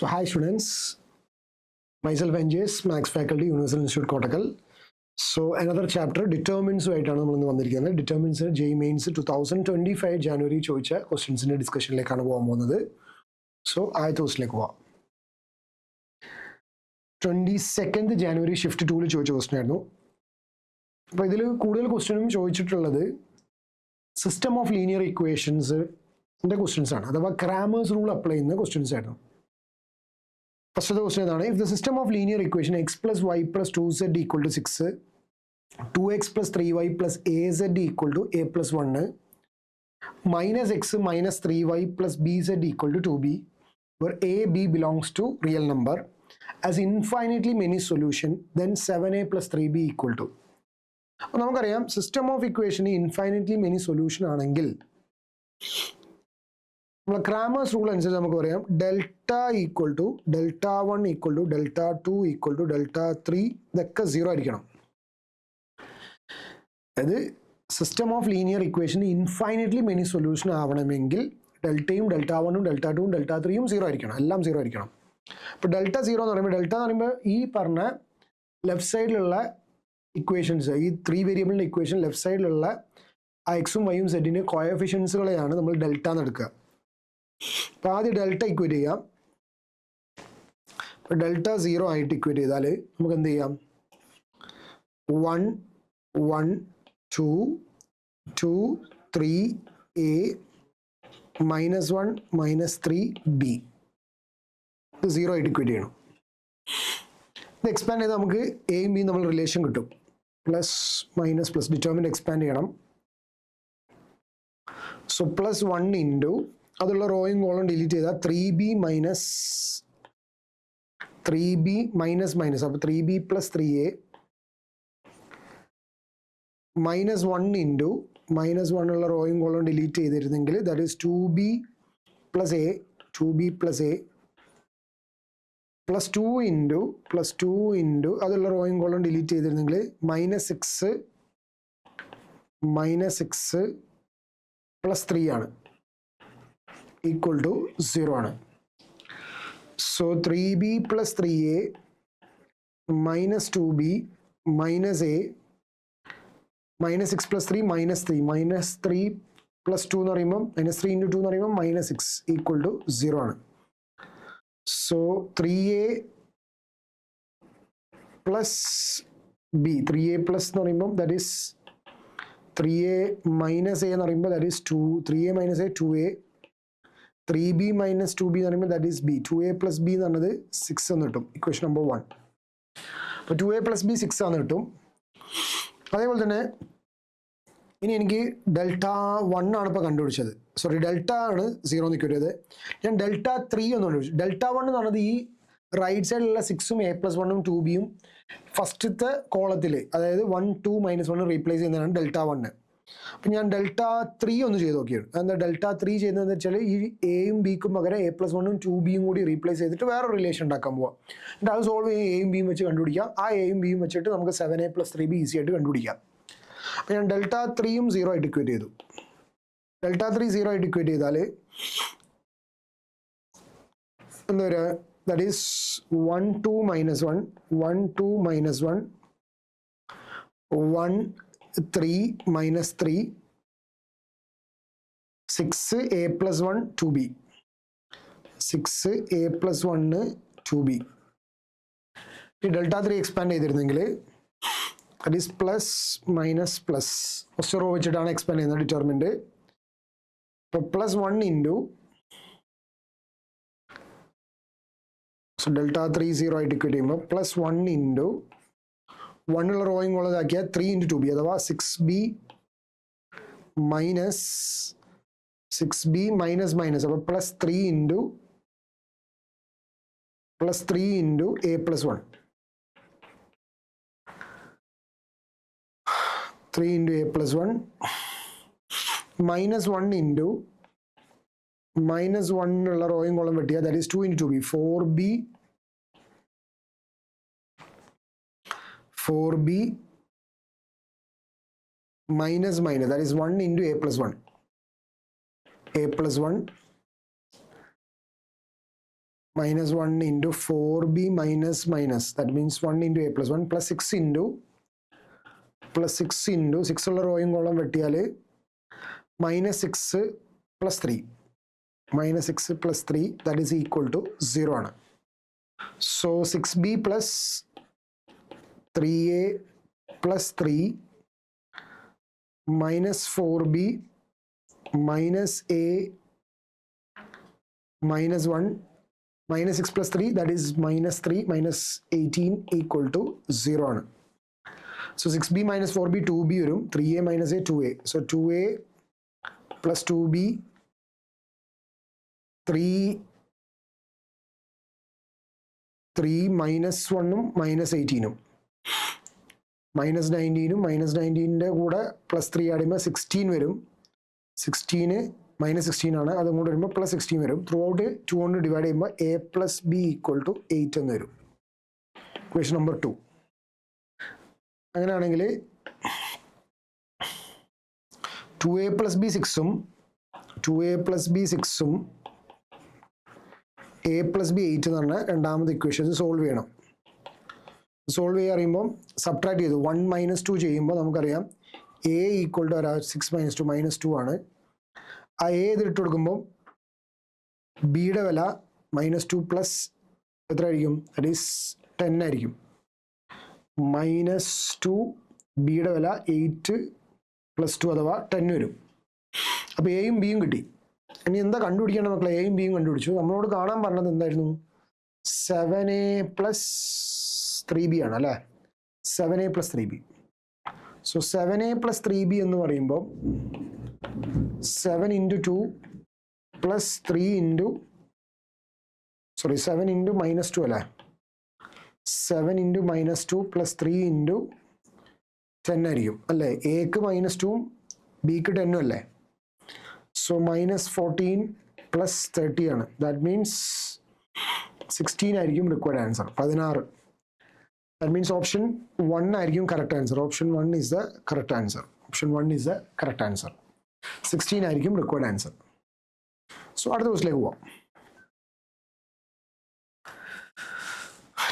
So hi students, myself NJS, Max Faculty, Universal Institute Kottakkal. So another chapter, determinants ആയിട്ടാണ് നമ്മൾ ഇന്ന് വന്നിരിക്കുന്നത്. Determinants JEE Mains 2025 ജനുവരി ചോദിച്ച ക്വസ്റ്റ്യൻസിന്റെ ഡിസ്കഷനിലേക്കാണ് പോകാൻ പോകുന്നത്. സോ ആദ്യത്തെ ക്വസ്റ്റിലേക്ക് പോവാം. 22nd ജനുവരി ഷിഫ്റ്റ് 2 ചോദിച്ച ക്വസ്റ്റ്യൻ ആയിരുന്നു. അപ്പോൾ ഇതിൽ കൂടുതൽ ക്വസ്റ്റ്യനും ചോദിച്ചിട്ടുള്ളത് സിസ്റ്റം ഓഫ് ലീനിയർ ഇക്വേഷൻസിന്റെ ക്വസ്റ്റ്യൻസ് ആണ്, അഥവാ ക്രാമേഴ്സ് റൂൾ അപ്ലൈ ചെയ്യുന്ന ക്വസ്റ്റ്യൻസ് ആയിരുന്നു. ഫസ്റ്റത്തെ ക്വസ്റ്റ്യൻ ഇതാണ്: if the system of linear equation x plus y plus 2z equal to 6, 2x plus 3y plus az equal to a plus 1, minus x minus 3y plus bz equal to 2b, where a, b belongs to real number, as infinitely many solution, then 7a plus 3b equal to. അപ്പോൾ നമുക്കറിയാം system of ഇക്വേഷന് infinitely many solution ആണെങ്കിൽ നമ്മൾ Cramer's rule അനുസരിച്ച് നമുക്ക് പറയാം delta equal to delta 1 equal to delta 2 equal to delta 3 ഇതൊക്കെ 0 ആയിരിക്കണം. അതായത് സിസ്റ്റം ഓഫ് ലീനിയർ ഇക്വേഷന് ഇൻഫൈനറ്റ്ലി മെനി സൊല്യൂഷൻ ആവണമെങ്കിൽ ഡെൽറ്റയും ഡെൽറ്റ 1ഉം ഡെൽറ്റ 2ഉം ഡെൽറ്റ 3യും 0 ആയിരിക്കണം, എല്ലാം 0 ആയിരിക്കണം. അപ്പോൾ ഡെൽറ്റ 0 എന്ന് പറയുമ്പോൾ ഡെൽറ്റ എന്ന് പറയുമ്പോൾ ഈ പറഞ്ഞ ലെഫ്റ്റ് സൈഡിലുള്ള ഇക്വേഷൻസ്, ഈ 3 വേരിയബിളിൻ്റെ ഇക്വേഷൻ ലെഫ്റ്റ് സൈഡിലുള്ള ആ എക്സും വൈയും സെറ്റിൻ്റെ കോയഫിഷ്യൻസുകളെയാണ് നമ്മൾ ഡെൽറ്റ എന്ന് എടുക്കുക. അപ്പോൾ ആദ്യം ഡെൽറ്റ ഇക്വേറ്റ് ചെയ്യാം. അപ്പോൾ ഡെൽറ്റ 0 ആയിട്ട് ഇക്വേറ്റ് ചെയ്താൽ നമുക്ക് എന്ത് ചെയ്യാം? 1 1 2 2 3 a മൈനസ് 1 മൈനസ് 3 b ഇത് 0 ആയിട്ട് ഇക്വേറ്റ് ചെയ്യണം. ഇത് എക്സ്പാൻഡ് ചെയ്താൽ നമുക്ക് എയും ബിയും നമ്മൾ റിലേഷൻ കിട്ടും. Plus minus plus determinant expand ചെയ്യണം. സോ പ്ലസ് 1 ഇൻറ്റു അതുള്ള റോയും കോളം ഡിലീറ്റ് ചെയ്താൽ 3b minus 3b minus minus, അപ്പോൾ 3b plus 3a minus 1 into minus 1 ഉള്ള റോയും കോളം ഡിലീറ്റ് ചെയ്തിരുന്നെങ്കിൽ that is 2b plus A 2b plus A plus 2 into അതുള്ള റോയും കോളം ഡിലീറ്റ് ചെയ്തിരുന്നെങ്കിൽ മൈനസ് 6 പ്ലസ് 3 ആണ്, ഈക്വൽ ടു 0 ആണ്. So 3b plus 3a minus 2b minus A minus 6 plus 3 minus 3 minus 3 plus 2 എന്ന് പറയുമ്പോൾ minus 3 into 2 എന്ന് പറയുമ്പോൾ minus 6 equal to 0 ആണ്. So 3a plus b, 3a plus എന്ന് പറയുമ്പോൾ that is 3a minus A എന്ന് പറയുമ്പോൾ that is 2, 3a minus A 2a, 3b minus 2b എന്ന് പറയുമ്പോൾ that is b, 2a plus b എന്ന് പറഞ്ഞത് 6 എന്ന് കിട്ടും, ഇക്വേഷൻ നമ്പർ 1. അപ്പോൾ 2a പ്ലസ് b 6 ആണെന്ന് കിട്ടും. അതേപോലെ തന്നെ ഇനി എനിക്ക് ഡെൽറ്റ 1 ആണ് ഇപ്പോൾ കണ്ടുപിടിച്ചത്, സോറി ഡെൽറ്റ ആണ് 0 എന്ന് ഇക്വേറ്റ് ചെയ്തത്. ഞാൻ ഡെൽറ്റ 3 ഒന്ന് കണ്ടുപിടിച്ചു. ഡെൽറ്റ 1 എന്ന് പറഞ്ഞത് ഈ റൈറ്റ് സൈഡിലുള്ള 6ഉം a പ്ലസ് 1ഉം 2bയും ഫസ്റ്റത്തെ കോളത്തിൽ, അതായത് 1 2 മൈനസ് 1 റീപ്ലേസ് ചെയ്യുന്നതാണ് ഡെൽറ്റ 1. അപ്പം ഞാൻ ഡെൽറ്റ 3 ഒന്ന് ചെയ്ത് നോക്കിയാണ്. എന്താ ഡെൽറ്റ 3 ചെയ്യുന്നതെന്ന് വെച്ചാൽ ഈ എയും ബിക്കും പകരം a പ്ലസ് 1ഉം 2bയും കൂടി റീപ്ലേസ് ചെയ്തിട്ട് വേറെ റിലേഷൻ ഉണ്ടാക്കാൻ പോവാം. എന്നിട്ട് അത് സോൾവ് ചെയ്യുക, എയും ബിയും വെച്ച് കണ്ടുപിടിക്കാം. ആ എയും ബിയും വെച്ചിട്ട് നമുക്ക് 7a പ്ലസ് 3b ഈസി ആയിട്ട് കണ്ടുപിടിക്കാം. അപ്പം ഞാൻ ഡെൽറ്റ 3യും 0 ആയിട്ട് ഇക്വേറ്റ് ചെയ്തു. ഡെൽറ്റ 3 0 ആയിട്ട് ഇക്വേറ്റ് ചെയ്താൽ എന്താ പറയുക? That is 1 2 minus 1 1 2 minus 1 1 3 minus 3 6 a plus 1 2b 6 a plus 1 2b. ഈ ഡെൽറ്റ 3 എക്സ്പാൻഡ് ചെയ്തിരുന്നെങ്കിൽ that is plus minus plus first row വെച്ചിട്ടാണ് എക്സ്പാൻഡ് ചെയ്യുന്നത് ഡിറ്റർമിനന്റ്. അപ്പോൾ പ്ലസ് 1 ഇൻറ്റു ഡെൽറ്റ 3 0 ആയിട്ട് ഇക്വേറ്റ് ചെയ്യുമ്പോൾ പ്ലസ് 1 ഇൻറ്റു 1 ഉള്ള റോയും ഉള്ളതാക്കിയാൽ 3 ഇൻറ്റു 2b, അഥവാ 6b minus 6b minus minus, അപ്പോൾ plus 3 into a plus 1 3 into a plus 1 minus 1 into minus 1 ഉള്ള റോയും കോളം വെട്ടിയാൽ that is 2 into 2b 4b minus minus that is 1 into a plus 1 a plus 1 minus 1 into 4b minus minus, that means 1 into a plus 1 plus 6 into plus 6 into 6 ഉള്ള റോയും column വെട്ടിയാൽ minus 6 plus 3 minus 6 plus 3 that is equal to 0 ആണ്. So 6b plus 3a plus 3 minus 4b minus a minus 1 minus 6 plus 3 that is minus 3 minus 18 equal to 0 ആണ്. So 6b minus 4b 2b വരും, 3a minus a 2a, so 2a plus 2b 3 minus 1 minus 18 minus 19 minus 19 കൂടെ plus 3 add ചെയ്യുമ്പോൾ 16 വരും, 16 minus 16 ആണ്, അതും കൂടെ വരുമ്പോൾ plus 16 വരും. ത്രൂ ഔട്ട് 2 കൊണ്ട് ഡിവൈഡ് ചെയ്യുമ്പോൾ a plus b equal to 8 എന്ന് വരും. Question number 2. അങ്ങനെയാണെങ്കിൽ 2a plus b 6ഉം 2a plus b 6ഉം a plus b 8 എന്ന് പറഞ്ഞ രണ്ടാമത്തെ ഇക്വേഷൻസ് സോൾവ് ചെയ്യണം. സോൾവ് ചെയ്യാൻ അറിയുമ്പോൾ സബ്ട്രാക്ട് ചെയ്തു 1 minus 2 ചെയ്യുമ്പോൾ നമുക്കറിയാം a equal to 6 minus 2 minus 2 ആണ്. ആ a ഇതിട്ട് കൊടുക്കുമ്പോൾ ബിയുടെ വില -2 പ്ലസ് എത്ര ആയിരിക്കും, ദാറ്റ് ഈസ് 10 ആയിരിക്കും. -2 ബിയുടെ വില 8 + 2 അഥവാ 10 വരും. അപ്പോൾ എയും ബിയും കിട്ടി. ഇനി എന്താ കണ്ടുപിടിക്കേണ്ട മക്കളെ? എയും ബിയും കണ്ടുപിടിച്ചു. നമ്മളോട് കാണാൻ പറഞ്ഞത് എന്തായിരുന്നു? 7a plus 3b ആണ് അല്ലേ? 7a plus 3b. So 7a plus 3b എന്ന് പറയുമ്പോൾ 7 into 2 plus 3 into 7 into -2 അല്ലേ? 7 into -2 plus 3 into 10 ആയിരിക്കും അല്ലേ? എക്ക് -2ഉം ബിക്ക് 10ഉം അല്ലേ? സോ -14 plus 30 ആണ്. ദാറ്റ് മീൻസ് 16 ആയിരിക്കും required answer, 16. That means option 1 ആയിരിക്കും correct answer. Option 1 is the correct answer. Option 1 is the correct answer. 16 ആയിരിക്കും റിക്വയർഡ് ആൻസർ. സോ അടുത്ത ക്വസ്റ്റിലേക്ക് പോവാം.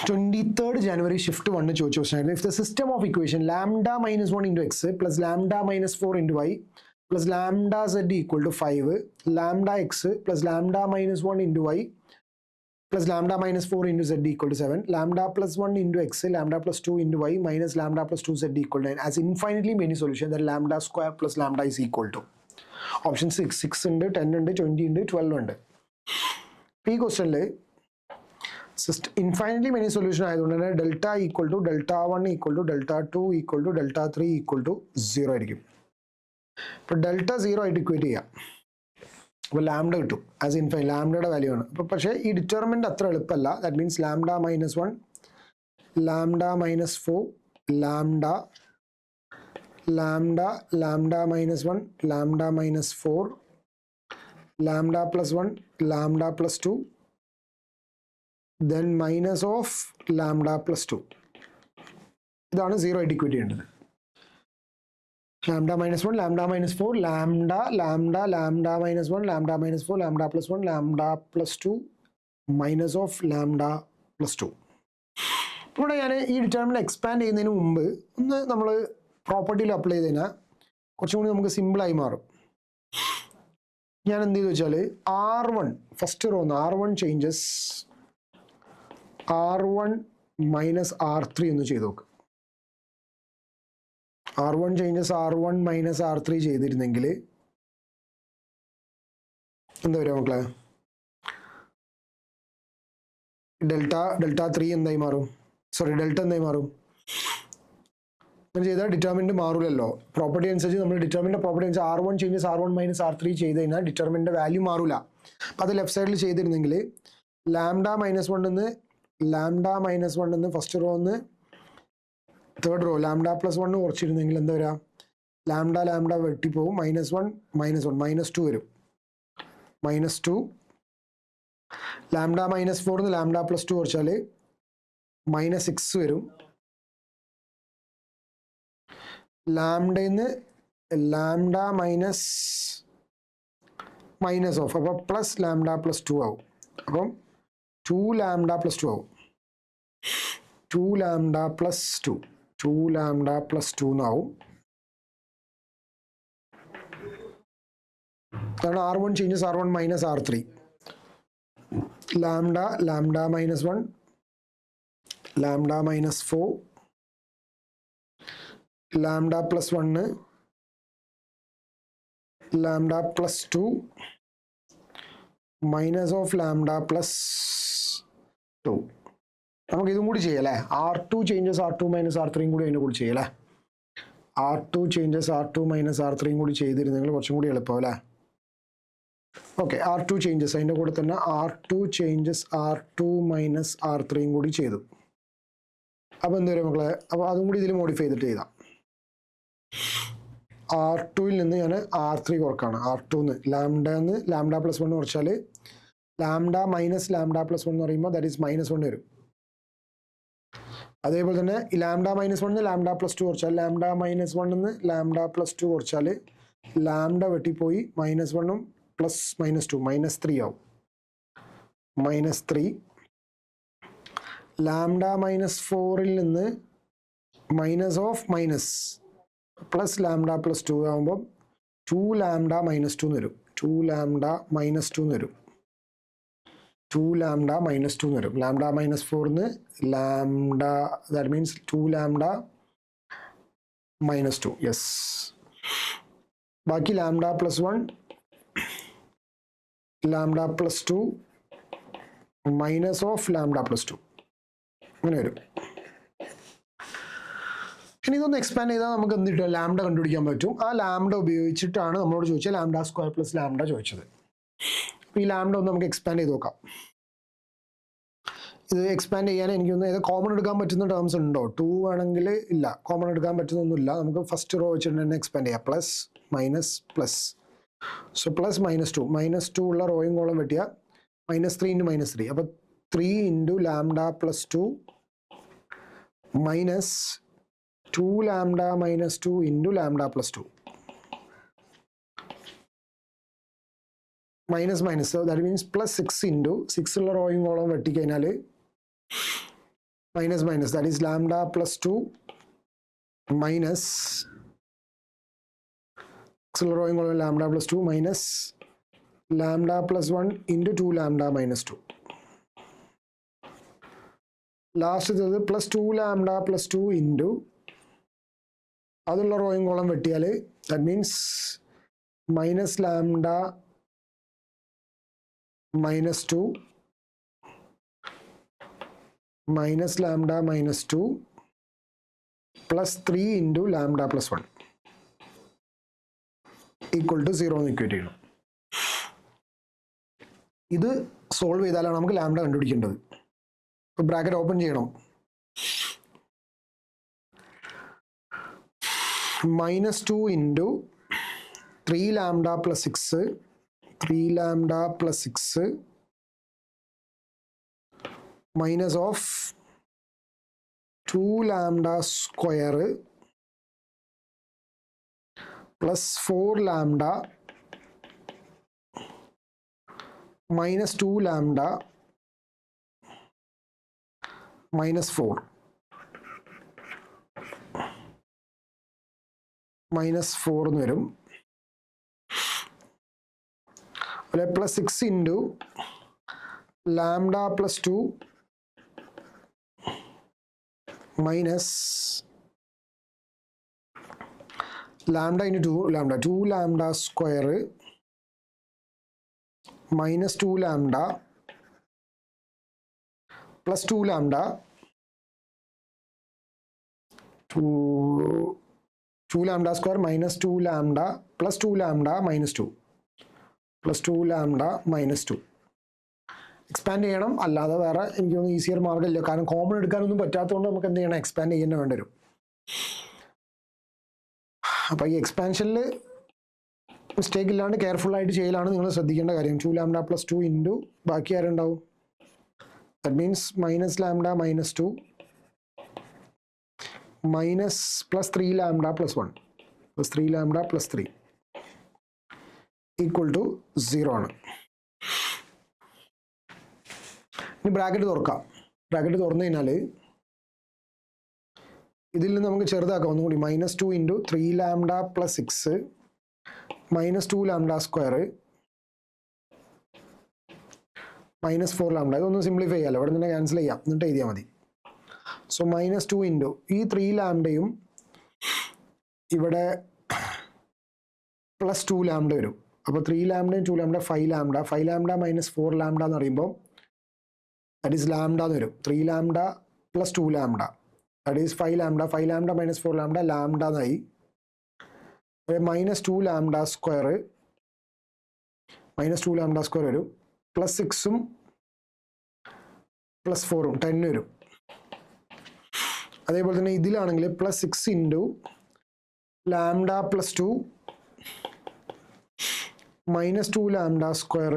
23rd January ഷിഫ്റ്റ് 1 ചോദിച്ച ക്വസ്റ്റൻ ആയിരുന്നു. If the system of equation lambda minus 1 into x plus lambda minus 4 into y plus lambda z equal to 5, lambda x plus lambda minus 1 into y plus lambda minus 4 into z equal to 7, lambda plus 1 into x, lambda plus 2 into y minus lambda plus 2z equal to 9 as infinitely many solutions that lambda square plus lambda is equal to. Option 6 ഉണ്ട്, 10 ഉണ്ട്, 20 ഉണ്ട്, 12 ഉണ്ട്. ഈ ക്വസ്റ്റനിൽ ഇൻഫൈനറ്റ്ലി many solution ആയതുകൊണ്ട് തന്നെ delta equal to delta 1 equal to delta 2 equal to delta 3 equal to 0 ആയിരിക്കും. ഇപ്പോൾ delta 0 ആയിട്ട് ഇക്വേറ്റ് ചെയ്യാം. അപ്പോൾ ലാംഡ കിട്ടും ആസ് ഇൻഫൈൻ, ലാംഡയുടെ വാല്യൂ ആണ്. അപ്പോൾ പക്ഷേ ഈ ഡിറ്റർമിൻ്റ് അത്ര എളുപ്പമല്ല. That means lambda -1, lambda -4, lambda lambda lambda -1, lambda -4, lambda +1, lambda +2, then minus of lambda plus 2. ഇതാണ് 0 ആയിട്ട് ഇക്വേറ്റ് ചെയ്യേണ്ടത്. lambda -1, lambda -4, lambda lambda lambda -1, lambda -4, lambda +1, lambda +2 minus of lambda +2. ഇവിടെ ഞാൻ ഈ ഡിറ്റർമിനന്റ് എക്സ്പാൻഡ് ചെയ്യുന്നതിന് മുമ്പ് ഒന്ന് നമ്മൾ പ്രോപ്പർട്ടിയിൽ അപ്ലൈ ചെയ്ത് കഴിഞ്ഞാൽ കുറച്ചും കൂടി നമുക്ക് സിമ്പിളായി മാറും. ഞാൻ എന്ത് ചെയ്തു വെച്ചാൽ R1 first row R1 changes R1 minus R3 എന്ന് ചെയ്ത് നോക്ക്. R1 changes R1 minus R3 ചെയ്തിരുന്നെങ്കിൽ എന്താ വരിക മക്കളെ? ഡെൽറ്റ 3 എന്തായി മാറും? ഡെൽറ്റ എന്തായി മാറും? ചെയ്താൽ ഡിറ്റർമിനന്റ് മാറൂലല്ലോ. പ്രോപ്പർട്ടി അനുസരിച്ച് നമ്മൾ ഡിറ്റർമിനന്റ് പ്രോപ്പർട്ടി അനുസരിച്ച് R1 changes R1 minus R3 ചെയ്ത് കഴിഞ്ഞാൽ ഡിറ്റർമിനന്റ് വാല്യൂ മാറൂല. അപ്പം അത് ലെഫ്റ്റ് സൈഡിൽ ചെയ്തിരുന്നെങ്കിൽ ലാംഡ -1 എന്ന് ഫസ്റ്റ് റോ ഒന്ന് തേർഡ് റോ ലാംഡ +1 കുറച്ചിരുന്നെങ്കിൽ എന്താ വരിക? ലാംഡ വെട്ടിപ്പോവും. -1 -2 വരും. -2 ലാംഡ -4 ലാംഡ +2 കുറച്ചാൽ -6 വരും. ലാംഡന്ന് ലാംഡ മൈനസ് ഓഫ് അപ്പോൾ പ്ലസ് ലാംഡ +2 ആവും. അപ്പം 2 lambda plus 2 ആവും. 2 lambda plus 2. 2 lambda plus 2 എന്നാവും. കാരണം R1 changes R1 minus R3. Lambda, lambda minus 1, lambda minus 4, lambda plus 1, lambda plus 2, minus of lambda plus 2. നമുക്ക് ഇതും കൂടി ചെയ്യാം അല്ലേ? R2 changes R2 minus R3 കൂടി അതിൻ്റെ കൂടി ചെയ്യാം അല്ലേ? R2 changes R2 minus R3 കൂടി ചെയ്തിരുന്നെങ്കിൽ കുറച്ചും കൂടി എളുപ്പം അല്ലേ? ഓക്കെ, R2 ചേഞ്ചസ് അതിൻ്റെ കൂടെ തന്നെ R2 changes R2 minus R3 കൂടി ചെയ്തു. അപ്പോൾ എന്താ പറയുക മക്കളെ? അപ്പോൾ അതും കൂടി ഇതിൽ മോഡിഫൈ ചെയ്തിട്ട് ചെയ്താം. R2ൽ നിന്ന് ഞാൻ R3 കുറക്കാണ്. R2ന്ന് ലാംഡന്ന് ലാംഡ പ്ലസ് 1 കുറച്ചാൽ ലാംഡ മൈനസ് ലാംഡ പ്ലസ് 1 എന്ന് പറയുമ്പോൾ ദാറ്റ് ഈസ് -1 വരും. അതേപോലെ തന്നെ ലാംഡ മൈനസ് 1 ലാംഡ പ്ലസ് 2 കുറച്ചാൽ ലാംഡ മൈനസ് 1 ലാംഡ പ്ലസ് 2 കുറച്ചാൽ ലാംഡ വെട്ടിപ്പോയി -1 പ്ലസ് -2 -3 ആവും. -3 ലാംഡ മൈനസ് 4ൽ നിന്ന് minus of minus plus lambda plus 2 ആകുമ്പോൾ 2 ലാംഡ -2 എന്ന് വരും. 2 ലാംഡ -2 എന്ന് വരും. 2 ലാംഡ -2 എന്ന് വരും. ലാംഡ -4ന്ന് lambda, that means 2 lambda -2. Yes. ബാക്കി lambda plus 1 lambda plus 2 minus of lambda plus 2 അങ്ങനെ വരും. ഇനി ഇതൊന്ന് എക്സ്പാൻഡ് ചെയ്താൽ നമുക്ക് എന്തിട്ട് ലാംഡ കണ്ടുപിടിക്കാൻ പറ്റും. ആ ലാംഡ ഉപയോഗിച്ചിട്ടാണ് നമ്മളോട് ചോദിച്ചത് ലാംഡ സ്ക്വയർ പ്ലസ് ലാംഡ ചോദിച്ചത്. അപ്പോൾ ഈ ലാംഡ ഒന്ന് നമുക്ക് എക്സ്പാൻഡ് ചെയ്ത് നോക്കാം. ഇത് എക്സ്പാൻഡ് ചെയ്യാൻ എനിക്കൊന്ന് ഏത് കോമൺ എടുക്കാൻ പറ്റുന്ന ടേംസ് ഉണ്ടോ? 2 ആണെങ്കിൽ ഇല്ല, കോമൺ എടുക്കാൻ പറ്റുന്നൊന്നുമില്ല. നമുക്ക് ഫസ്റ്റ് റോ വെച്ചിട്ട് തന്നെ എക്സ്പാൻഡ് ചെയ്യാം. Plus minus plus. So plus -2 -2 ഉള്ള റോയും കോളം വെട്ടിയ -3 × -3. അപ്പോൾ 3 × lambda plus 2 minus 2 lambda -2 × lambda plus 2 minus minus. That means plus 6 × 6 ഉള്ള റോയും കോളം വെട്ടിക്കഴിഞ്ഞാൽ minus minus, that is lambda plus 2 minus റോയും column lambda plus 2 minus lambda plus 1 × 2 lambda -2. Last plus 2 lambda plus 2 × അതുള്ള റോയും column വെട്ടിയാൽ that means minus lambda -2 minus lambda -2 plus 3 × lambda plus 1 equal to 0 എന്ന് equate ചെയ്യണം. ഇത് solve ചെയ്താലാണ് നമുക്ക് lambda കണ്ടുപിടിക്കേണ്ടത്. അപ്പോൾ ബ്രാക്കറ്റ് ഓപ്പൺ ചെയ്യണം. -2 × 3 lambda plus 6 3 lambda plus 6 minus of 2 lambda square plus 4 lambda minus 2 lambda minus 4 എന്ന് വരും. അല്ലെ plus 6 × lambda plus 2 minus lambda × 2 lambda square minus 2 lambda plus 2 lambda 2 lambda square minus 2 lambda plus 2 lambda -2 plus 2 lambda -2. Expand ചെയ്യണം, അല്ലാതെ വേറെ എനിക്കൊന്നും easier മാർഗ്ഗമില്ല. കാരണം common എടുക്കാനൊന്നും പറ്റാത്തതുകൊണ്ട് നമുക്ക് എന്ത് ചെയ്യണം, എക്സ്പാൻഡ് ചെയ്യുന്ന വേണ്ടി വരും. അപ്പോൾ ഈ എക്സ്പാൻഷനിൽ മിസ്റ്റേക്ക് ഇല്ലാണ്ട് കെയർഫുൾ ആയിട്ട് ചെയ്യലാണ് നിങ്ങൾ ശ്രദ്ധിക്കേണ്ട കാര്യം. 2 ലാംഡ പ്ലസ് 2 × ബാക്കി ആരുണ്ടാവും, that means minus lambda -2 minus plus 3 lambda plus 1 plus 3 lambda plus 3 equal to 0 ആണ്. ഇനി ബ്രാക്കറ്റ് തുറക്കാം. ബ്രാക്കറ്റ് തുറന്നു കഴിഞ്ഞാൽ ഇതിൽ നിന്ന് നമുക്ക് ചെറുതാക്കാം ഒന്നും കൂടി. -2 into 3 lambda plus 6 -2 lambda square -4 lambda. ഇതൊന്നും സിംപ്ലിഫൈ ചെയ്യാമല്ലോ, ഇവിടെ നിന്ന് ക്യാൻസൽ ചെയ്യാം, എന്നിട്ട് എഴുതിയാൽ മതി. സോ -2 ഇൻറ്റു ഈ 3 ലാംഡയും ഇവിടെ +2 ലാംഡ വരും. അപ്പോൾ 3 ലാംഡയും 2 ലാംഡ 5 ലാംഡ. 5 ലാംഡ -4 ലാംഡ എന്ന് പറയുമ്പോൾ ദാറ്റ് ഈസ് ലാംഡ എന്ന് വരും. 3 lambda plus 2 lambda that is 5 lambda. 5 lambda -4 lambda lambda എന്നായി. -2 ലാംഡ സ്ക്വയർ -2 ലാംഡ സ്ക്വയർ വരും. +6ഉം +4ഉം 10 വരും. അതേപോലെ തന്നെ ഇതിലാണെങ്കിൽ +6 ഇൻറ്റു ലാംഡ +2 -2 ലാംഡ സ്ക്വയർ.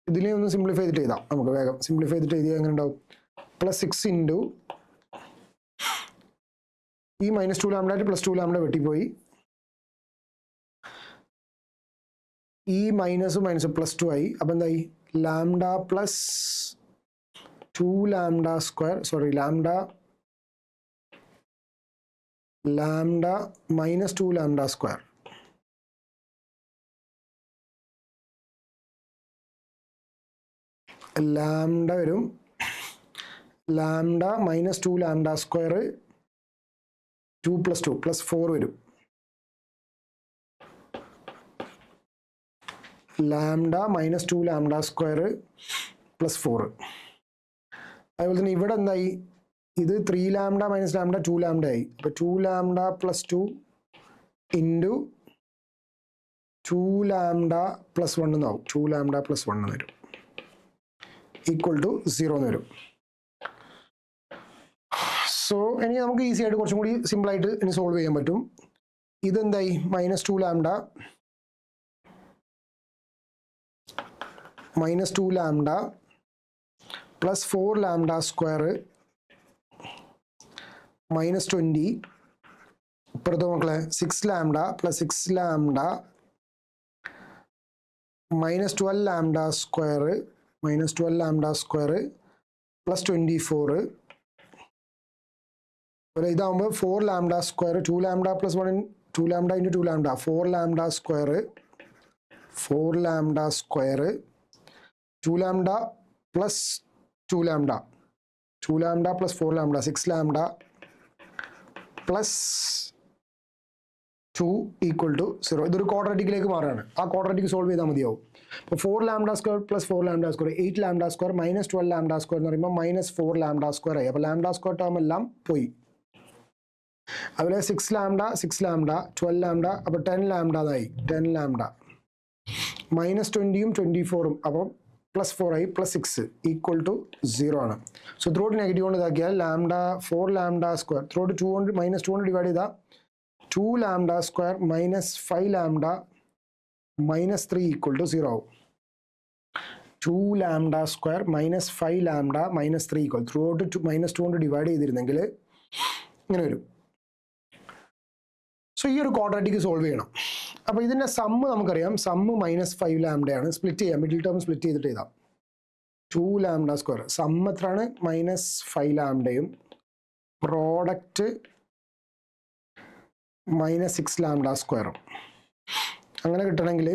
ഇതിനെ ഒന്ന് സിംപ്ലിഫൈ ചെയ്തിട്ട് എഴുതാം നമുക്ക്. വേഗം സിംപ്ലിഫൈ ചെയ്തിട്ട് എഴുതിയാൽ എങ്ങനെ ഉണ്ടാവും? +6 ഇൻറ്റു ഈ -2 ലാംഡ +2 ലാംഡ വെട്ടിപ്പോയി. ഈ മൈനസും +2 ആയി. അപ്പം എന്തായി? Lambda +2 lambda square, sorry lambda -2 lambda square. Lambda വരും. ലാംഡ -2 ലാംഡ സ്ക്വയർ 2 + 2 +4 വരും. Lambda -2 lambda square +4. അതുപോലെ തന്നെ ഇവിടെ എന്തായി? ഇത് 3 ലാംഡ -ലാംഡ 2 ലാംഡ ആയി. അപ്പോൾ 2 ലാംഡ +2 ഇൻറ്റു 2 ലാംഡ +1 എന്നാവും. 2 ലാംഡ +1 എന്ന് വരും, ഈക്വൽ ടു 0 എന്ന് വരും. സോ ഇനി നമുക്ക് ഈസി ആയിട്ട് കുറച്ചും കൂടി സിമ്പിളായിട്ട് ഇനി സോൾവ് ചെയ്യാൻ പറ്റും. ഇതെന്തായി? -2 ലാംഡ +4 ലാംഡ സ്ക്വയർ -20. ഇപ്പുറത്തെ മക്കളെ 6 lambda +6 lambda -12 lambda square -12 lambda square +24. ഇതാകുമ്പോൾ 4 lambda square 2 lambda +1 2 lambda into 2 lambda 4 lambda square 4 lambda square 2 lambda +2 lambda 2 lambda +4 lambda 6 lambda +2 equal to 0. ഇതൊരു ക്വാഡ്രാറ്റിക്കിലേക്ക് മാറുകയാണ്. ആ ക്വാഡ്രാറ്റിക് സോൾവ് ചെയ്താൽ മതിയാവും. അപ്പോൾ 4 lambda square +4 lambda square 8 lambda square -12 lambda square എന്ന് പറയുമ്പോൾ -4 lambda square ആയി. അപ്പോൾ ലാംഡ സ്ക്വയർ ടേം എല്ലാം പോയി. അതുപോലെ 6 ലാംഡ 12 ലാംഡ അപ്പോൾ 10 ലാംഡ എന്നായി. 10 ലാംഡ -20ഉം 24ഉം അപ്പം +4 ആയി. +6 ഈക്വൽ ടു 0 ആണ്. സോ ത്രോട്ട് നെഗറ്റീവ് കൊണ്ട് ഇതാക്കിയാൽ ലാംഡ 4 ലാംഡ സ്ക്വയർ ത്രോട്ട് -2 കൊണ്ട് ഡിവൈഡ് ചെയ്താൽ 2 lambda square -5 lambda -3 equal to 0 ആവും. 2 lambda square -5 lambda -3 equal throughout -2 കൊണ്ട് ഡിവൈഡ് ചെയ്തിരുന്നെങ്കിൽ ഇങ്ങനെ വരും. സോ ഈ ഒരു ക്വാഡ്രാറ്റിക് സോൾവ് ചെയ്യണം. അപ്പോൾ ഇതിൻ്റെ സമ്മ് നമുക്കറിയാം. സമ്മ് -5 ലാംഡയാണ്. സ്പ്ലിറ്റ് ചെയ്യാം, മിഡിൽ ടേം സ്പ്ലിറ്റ് ചെയ്തിട്ട് എഴുതാം. 2 ലാംഡ സ്ക്വയർ സമ്മ് എത്രയാണ്? -5 ലാംഡയും പ്രോഡക്റ്റ് -6 ലാംഡ സ്ക്വയറും. അങ്ങനെ കിട്ടണമെങ്കിൽ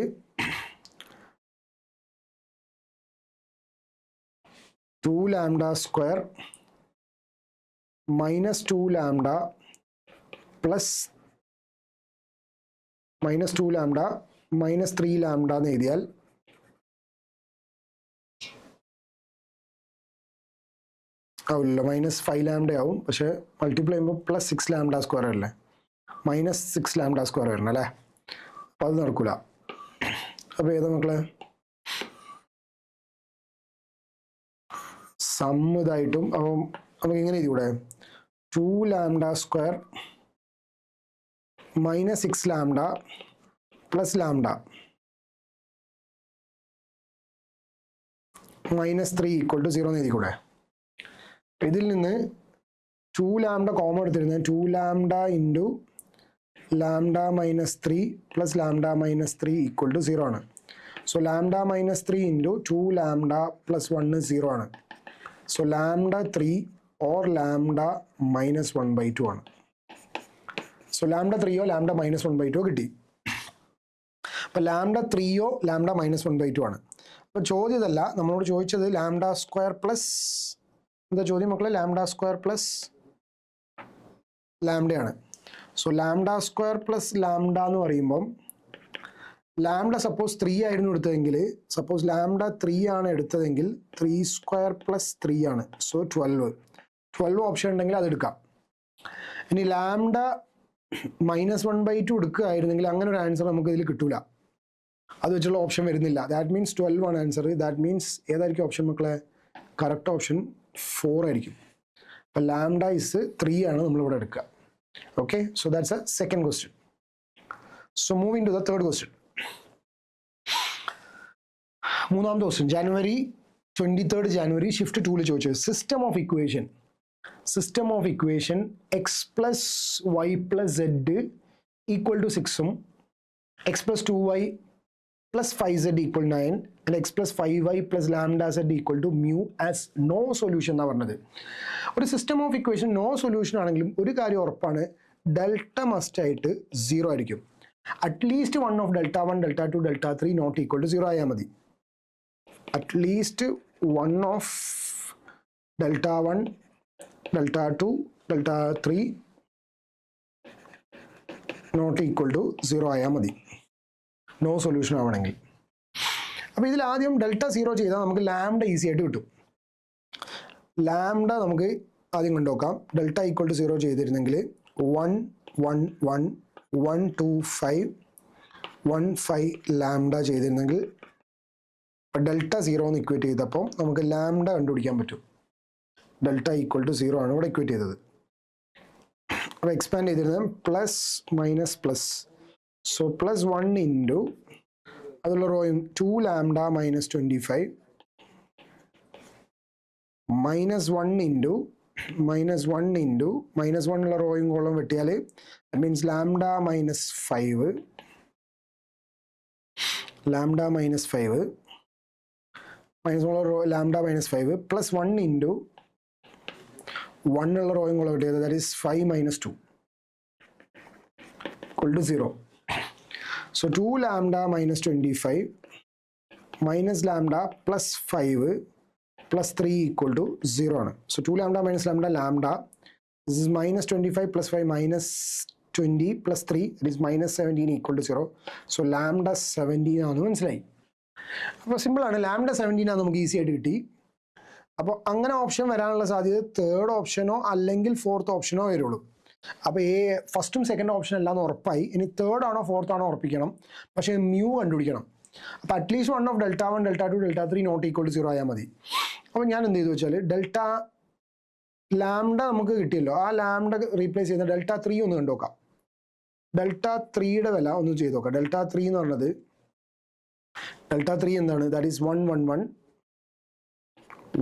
2 lambda square -2 lambda -2 lambda -3 lambda എന്ന് എഴുതിയാൽ ആവില്ല, -5 ലാംഡ ആവും. പക്ഷെ മൾട്ടിപ്ലൈ ചെയ്യുമ്പോൾ +6 ലാംഡ സ്ക്വയർ അല്ലേ, -6 ലാംഡ സ്ക്വയർ വരണം അല്ലേ. അപ്പം അത് നടക്കൂല. അപ്പോൾ ഏതാ മക്കളെ? സമ്മ് ഇതായിട്ടും അപ്പം നമുക്ക് ഇങ്ങനെ എഴുതിയൂടെ? 2 lambda square -6 lambda +lambda -3 equal to 0 എന്ന് എഴുതിക്കൂടെ? ഇതിൽ നിന്ന് 2 ലാംഡ കോമൺ എടുത്തിരുന്നത് 2 lambda into lambda -3 +lambda -3 equal to 0 ആണ്. സോ ലാംഡ -3 ഇൻറ്റു 2 ലാംഡ +1 0 ആണ്. സോ ലാംഡ 3 ഓർ ലാംഡ -1/2 ആണ്. സോ ലാംഡ 3 ലാംഡ -1/2 കിട്ടി. അപ്പോൾ ലാംഡ 3 ലാംഡ -1/2 ആണ്. അപ്പോൾ ചോദ്യം ഇതല്ല, നമ്മളോട് ചോദിച്ചത് ലാംഡ സ്ക്വയർ പ്ലസ് എന്താ ചോദ്യം മക്കളെ? ലാംഡ സ്ക്വയർ പ്ലസ് ലാംഡയാണ്. So lambda square plus lambda എന്ന് പറയുമ്പം ലാംഡ സപ്പോസ് 3 ആയിരുന്നു എടുത്തതെങ്കിൽ, സപ്പോസ് ലാംഡ 3 ആണ് എടുത്തതെങ്കിൽ 3 സ്ക്വയർ പ്ലസ് 3 ആണ്. സോ 12 ഓപ്ഷൻ ഉണ്ടെങ്കിൽ അത് എടുക്കാം. ഇനി ലാംഡ -1/2 എടുക്കുകയായിരുന്നെങ്കിൽ അങ്ങനെ ഒരു ആൻസർ നമുക്ക് ഇതിൽ കിട്ടൂല, അത് വെച്ചുള്ള ഓപ്ഷൻ വരുന്നില്ല. ദാറ്റ് മീൻസ് 12 ആണ് ആൻസർ. ദാറ്റ് മീൻസ് ഏതായിരിക്കും ഓപ്ഷൻ മക്കളെ? കറക്റ്റ് ഓപ്ഷൻ 4 ആയിരിക്കും. അപ്പോൾ ലാംഡ ഇസ് 3 ആണ് നമ്മളിവിടെ എടുക്കുക. Okay, so that's a second question. So moving to the third question. മൂന്നാമത്തെ ക്വസ്റ്റ്യൻ ജാനുവരി 23 ജാനുവരി ഷിഫ്റ്റ് 2 ചോദിച്ചത് system of equation X plus Y plus Z equal to 6ഉം X plus 2y plus 5z equal 9 and x plus 5y plus lambda Z equal to mu as no solution എന്നാണ് പറഞ്ഞത്. ഒരു system of equation no solution ആണെങ്കിലും ഒരു കാര്യം ഉറപ്പാണ്, delta must ആയിട്ട് 0 ആയിരിക്കും. At least 1 of delta 1 delta 2 delta 3 not equal to 0 ആയാൽ മതി. At least 1 of delta 1 delta 2 delta 3 not equal to 0 ആയാൽ മതി, നോ സൊല്യൂഷൻ ആവണമെങ്കിൽ. അപ്പോൾ ഇതിൽ ആദ്യം ഡെൽറ്റ 0 ചെയ്താൽ നമുക്ക് ലാംഡ ഈസി ആയിട്ട് കിട്ടും. ലാംഡ നമുക്ക് ആദ്യം കണ്ടുനോക്കാം. ഡെൽറ്റ ഈക്വൽ ടു 0 ചെയ്തിരുന്നെങ്കിൽ 1 1 1 1 2 5 1 5 ലാംഡ ചെയ്തിരുന്നെങ്കിൽ ഡെൽറ്റ 0 എന്ന് ഇക്വേറ്റ് ചെയ്തപ്പോൾ നമുക്ക് ലാംഡ കണ്ടുപിടിക്കാൻ പറ്റും. ഡെൽറ്റ ഈക്വൽ ടു 0 ആണ് ഇവിടെ ഇക്വേറ്റ് ചെയ്തത്. അപ്പോൾ എക്സ്പാൻഡ് ചെയ്തിരുന്നത് plus minus plus. So plus 1 into അതുള്ള റോയും 2 ലാംഡ -25 -1 ഇൻറ്റു -1 ഉള്ള റോയും കോളം വെട്ടിയാൽ means lambda -5 lambda -5 lambda -5 plus 1 into 1 ഉള്ള റോയും കോളം വെട്ടിയത് that is 5 - 2 equal to 0. So 2 lambda -25 minus lambda plus 5 plus 3 equal to 0 ആണ്. So 2 lambda minus lambda, this is -25 plus 5 minus 20 plus 3, that is -17 equal to 0. So lambda 17 ആണെന്ന് മനസ്സിലായി. അപ്പോൾ simple ആണ്, lambda 17 ആണ് നമുക്ക് ഈസി ആയിട്ട് കിട്ടി. അപ്പോൾ അങ്ങനെ ഓപ്ഷൻ വരാനുള്ള സാധ്യത തേർഡ് ഓപ്ഷനോ അല്ലെങ്കിൽ ഫോർത്ത് ഓപ്ഷനോ വരുള്ളൂ. അപ്പോൾ ഫസ്റ്റും സെക്കൻഡ് ഓപ്ഷൻ എല്ലാം ഉറപ്പായി. ഇനി തേർഡ് ആണോ ഫോർത്ത് ആണോ ഉറപ്പിക്കണം, പക്ഷേ മ്യൂ കണ്ടുപിടിക്കണം. അപ്പോൾ at least 1 of delta 1 delta 2 delta 3 not equal to 0 ആയാൽ മതി. അപ്പോൾ ഞാൻ എന്ത് ചെയ്തു വെച്ചാൽ ഡെൽറ്റ ലാംഡ നമുക്ക് കിട്ടിയല്ലോ, ആ ലാംഡ റീപ്ലേസ് ചെയ്യുന്ന ഡെൽറ്റ 3 ഒന്ന് കണ്ടു നോക്കാം. ഡെൽറ്റ 3യുടെ വില ഒന്ന് ചെയ്ത് നോക്കാം. ഡെൽറ്റ 3 എന്ന് പറഞ്ഞത് ഡെൽറ്റ 3 എന്താണ്? ദാറ്റ് ഈസ് 111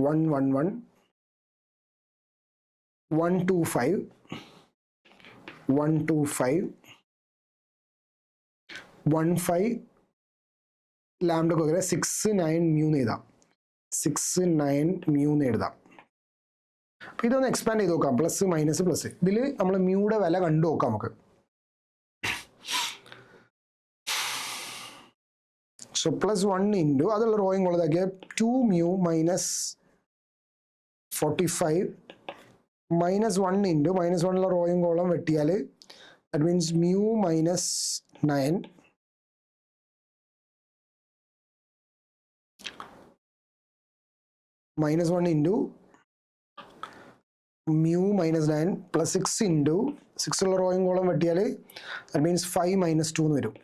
111 125 125 15 ലാംഡക്ക് പകരം 69 മ്യൂ എന്ന് എഴുതാം. 69 മ്യൂ എന്ന് എഴുതാം. അപ്പം ഇതൊന്ന് എക്സ്പാൻഡ് ചെയ്ത് നോക്കാം. പ്ലസ് മൈനസ് പ്ലസ്, ഇതിൽ നമ്മൾ മ്യൂയുടെ വില കണ്ടു നോക്കാം നമുക്ക്. സോ പ്ലസ് 1 ഇൻറ്റു അതുള്ള റോയും കൊള്ളതാക്കിയ 2 മ്യൂ മൈനസ് 45 -1 ഇൻറ്റു -1 ഉള്ള റോയും കോളം വെട്ടിയാൽ that means mu -9 -1 into mu -9 plus 6 into 6 ഉള്ള റോയും കോളം വെട്ടിയാൽ ദാറ്റ് മീൻസ് 5 - 2 എന്ന് വരും.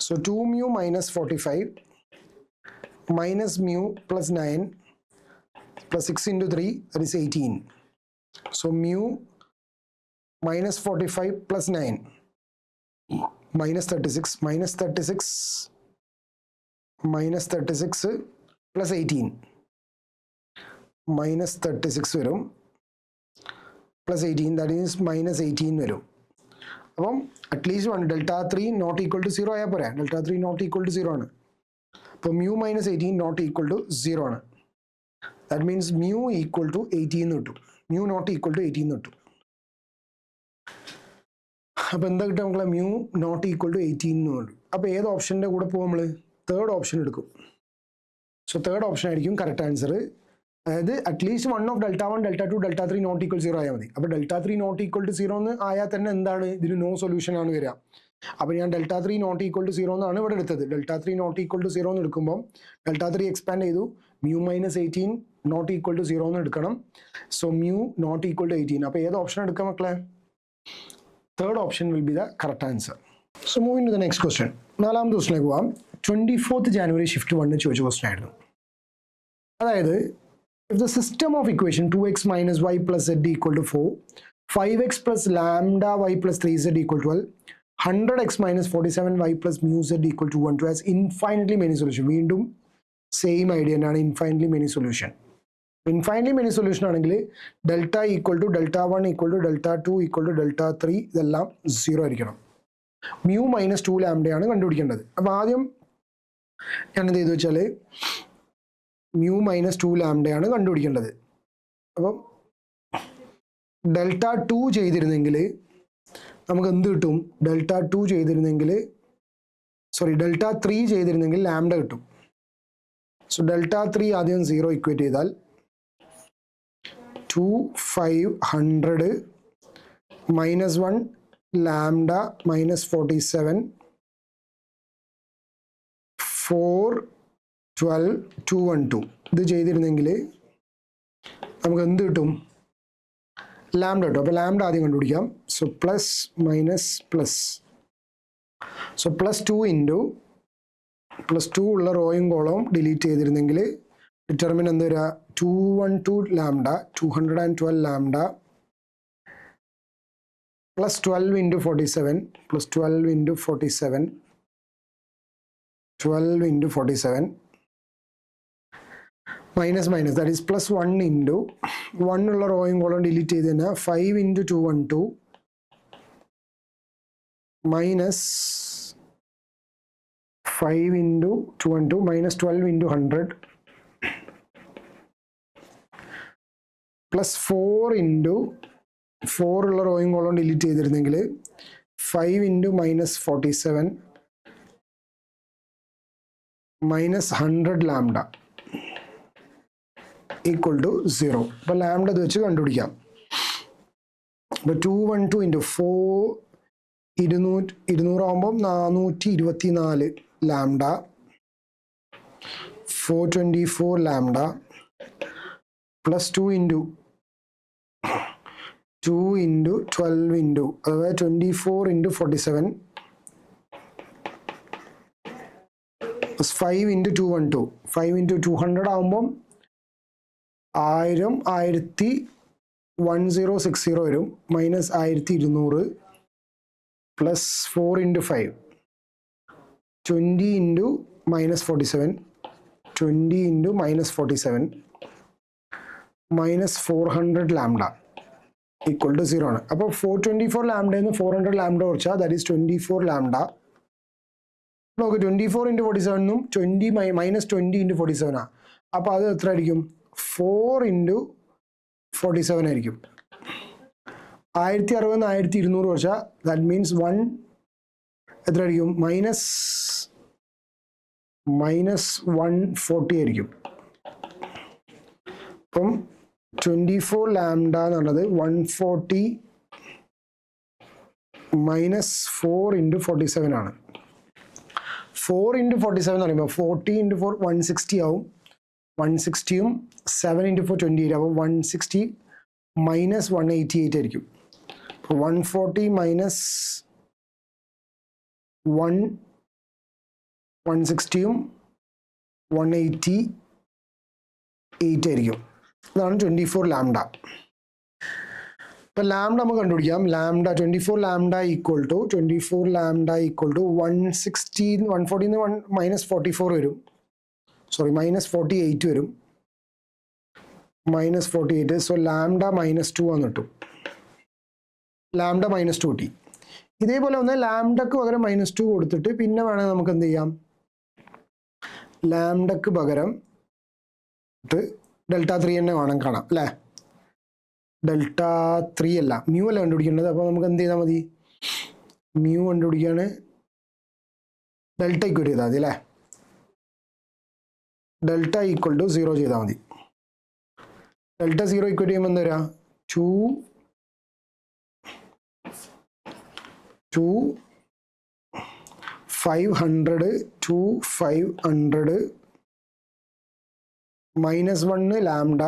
So 2 mu -45 minus mu plus 9 plus 6 into 3, that is 18. So mu -45 plus 9 -36 plus 18 -36 വരും plus 18, that is -18 വരും. അപ്പം at least 1 delta 3 not equal to 0 ആയാൽ പോരാ. ഡെൽറ്റ 3 നോട്ട് ഈക്വൽ ടു 0 ആണ്. അപ്പോൾ മ്യൂ -18 നോട്ട് ഈക്വൽ ടു 0 ആണ്. That means mu equal to 18 എന്ന് കിട്ടും. Mu not equal to 18 എന്ന് കിട്ടും. അപ്പോൾ എന്താ കിട്ടുക മക്കളെ? mu not equal to 18 എന്ന് കിട്ടും. അപ്പോൾ ഏത് ഓപ്ഷൻ്റെ കൂടെ പോകും നമ്മൾ? തേർഡ് ഓപ്ഷൻ എടുക്കും. സോ തേർഡ് ഓപ്ഷൻ ആയിരിക്കും കറക്റ്റ് ആൻസർ. അതായത് at least 1 of delta 1 delta 2 delta 3 not equal 0 ആയാൽ മതി. അപ്പോൾ ഡെൽറ്റ 3 നോട്ട് ഈക്വൽ ടു 0 എന്ന് ആയാൽ തന്നെ എന്താണ്? ഇതിന് നോ സൊല്യൂഷൻ ആണ് വരിക. അപ്പോൾ ഞാൻ ഡെൽറ്റ 3 നോട്ട് ഈക്വൽ ടു 0 എന്നാണ് ഇവിടെ എടുത്തത്. ഡെൽറ്റ 3 നോട്ട് ഈക്വൽ ടു 0 എന്ന് എടുക്കുമ്പോൾ ഡെൽറ്റ 3 എക്സ്പാൻഡ് ചെയ്തു. mu minus 18 not equal to 0 എന്ന് എടുക്കണം. So mu not equal to 18. അപ്പോൾ ഏത് ഓപ്ഷൻ എടുക്കാം മക്കളെ? Third option will be the correct answer. So moving to the next question. നാലാമത്തെ ക്വസ്റ്റിലേക്ക് പോവാം. 24th January ഷിഫ്റ്റ് 1 ചോദിച്ച ക്വസ്റ്റ്യൻ ആയിരുന്നു. അതായത് if the system of equation 2x minus y plus z equal to 4, 5x plus lambda y plus 3z equal to 12, 100x minus 47y plus mu z equal to 1 has infinitely many solution. വീണ്ടും same idea ആണ്, infinitely many solution. Infinitely many solution ആണെങ്കിൽ delta equal to delta 1 equal to delta 2 equal to delta 3 ഇതെല്ലാം 0 ആയിരിക്കണം. mu minus 2 ലാംഡയാണ് കണ്ടുപിടിക്കേണ്ടത്. അപ്പോൾ ആദ്യം ഞാൻ എന്ത് ചെയ്തു വെച്ചാൽ mu മൈനസ് 2 ലാംഡയാണ് കണ്ടുപിടിക്കേണ്ടത്. അപ്പം ഡെൽറ്റ 2 ചെയ്തിരുന്നെങ്കിൽ നമുക്ക് എന്ത് കിട്ടും? ഡെൽറ്റ 2 ചെയ്തിരുന്നെങ്കിൽ ഡെൽറ്റ 3 ചെയ്തിരുന്നെങ്കിൽ ലാംഡ കിട്ടും. സോ ഡെൽറ്റ 3 ആദ്യം 0 ഇക്വേറ്റ് ചെയ്താൽ 2 500 മൈനസ് 1 ലാംഡ മൈനസ് 47 4 12 212 ഇത് ചെയ്തിരുന്നെങ്കിൽ നമുക്ക് എന്ത് കിട്ടും? ലാംഡ കിട്ടും. അപ്പോൾ ലാംഡ ആദ്യം കണ്ടുപിടിക്കാം. So plus minus plus. So plus 2 into plus 2 ഉള്ള റോയും കോളവും ഡിലീറ്റ് ചെയ്തിരുന്നെങ്കിൽ ഡിറ്റർമിൻ എന്ത് വരിക? 212 lambda 212 lambda plus 12 into 47 plus 12 into 47 12 into 47 minus minus that is plus 1 into 1 ഉള്ള റോയും കോളം ഡിലീറ്റ് ചെയ്ത് തന്നെ 5 into 212 minus 5 into 212 minus 12 into 100 plus 4 into 4 ഉള്ള റോയും കോളം ഡിലീറ്റ് ചെയ്തിരുന്നെങ്കിൽ 5 into minus 47 minus 100 lambda equal to 0. അപ്പോൾ ലാംഡ ഇത് വെച്ച് കണ്ടുപിടിക്കാം. അപ്പോൾ 212 ഇൻറ്റു 4 200 ആകുമ്പം 424 lambda 424 lambda plus 2 into 12 into അഥവാ 24 ഇൻറ്റു 47 പ്ലസ് 5 ഇൻറ്റു 212 5 ഇൻറ്റു 200 ആകുമ്പം 1060 വരും minus 1200 plus 4 into 5 20 into minus 47 20 into minus 47 minus 400 lambda equal to 0 ആണ്. അപ്പോൾ 424 ലാംഡയിൽ നിന്ന് 400 ലാംഡ കുറച്ചാൽ ദാറ്റ് ഈസ് 24 ലാംഡ. നോക്ക് 24 ഇൻറ്റു 47 20 മൈനസ് 20 ഇൻറ്റു 47 ആണ്. അപ്പോൾ അത് എത്ര ആയിരിക്കും? 4 ഇൻറ്റു 47 ആയിരിക്കും. 1060 1200 കുറച്ചാൽ ദാറ്റ് മീൻസ് 1 എത്ര ആയിരിക്കും? മൈനസ് 140 ആയിരിക്കും. അപ്പം 24 ലാംഡ എന്നുള്ളത് 140 മൈനസ് 4 ഇൻറ്റു 47 ആണ്. 4 ഇൻറ്റു 47 എന്ന് പറയുമ്പോൾ 40 ഇൻറ്റു 4 160 ആവും. 160യും 7 ഇൻറ്റു 4 28 അപ്പോൾ 160 മൈനസ് 188 ആയിരിക്കും. അപ്പോൾ 140 മൈനസ് 160യും 188 ആയിരിക്കും. ഇതാണ് 24 ലാംഡ. ഇപ്പം ലാംഡ നമുക്ക് കണ്ടുപിടിക്കാം. Lambda 24 lambda equal to 160 140 minus 44 വരും. മൈനസ് 48 വരും. മൈനസ് 48. സോ ലാംഡ മൈനസ് 2 ആണ് കിട്ടും. Lambda minus 2 T. ഇതേപോലെ ഒന്ന് ലാംഡക്ക് പകരം മൈനസ് 2 കൊടുത്തിട്ട് പിന്നെ വേണമെങ്കിൽ നമുക്ക് എന്ത് ചെയ്യാം? ലാംഡക്ക് പകരം ഡെൽറ്റ 3 തന്നെ വേണം കാണാം അല്ലേ. ഡെൽറ്റ 3 അല്ല, മ്യൂ അല്ല കണ്ടുപിടിക്കേണ്ടത്. അപ്പോൾ നമുക്ക് എന്ത് ചെയ്താൽ മതി, മ്യൂ കണ്ടുപിടിക്കുകയാണ്, ഡെൽറ്റ ഇക്വൽ ചെയ്താൽ മതി അല്ലേ. ഡെൽറ്റ ഈക്വൽ ടു 0 ചെയ്താൽ മതി. ഡെൽറ്റ 0 ഇക്വൽ ചെയ്യുമ്പോൾ എന്താ വരിക, 500 മൈനസ് 1 ലാംഡ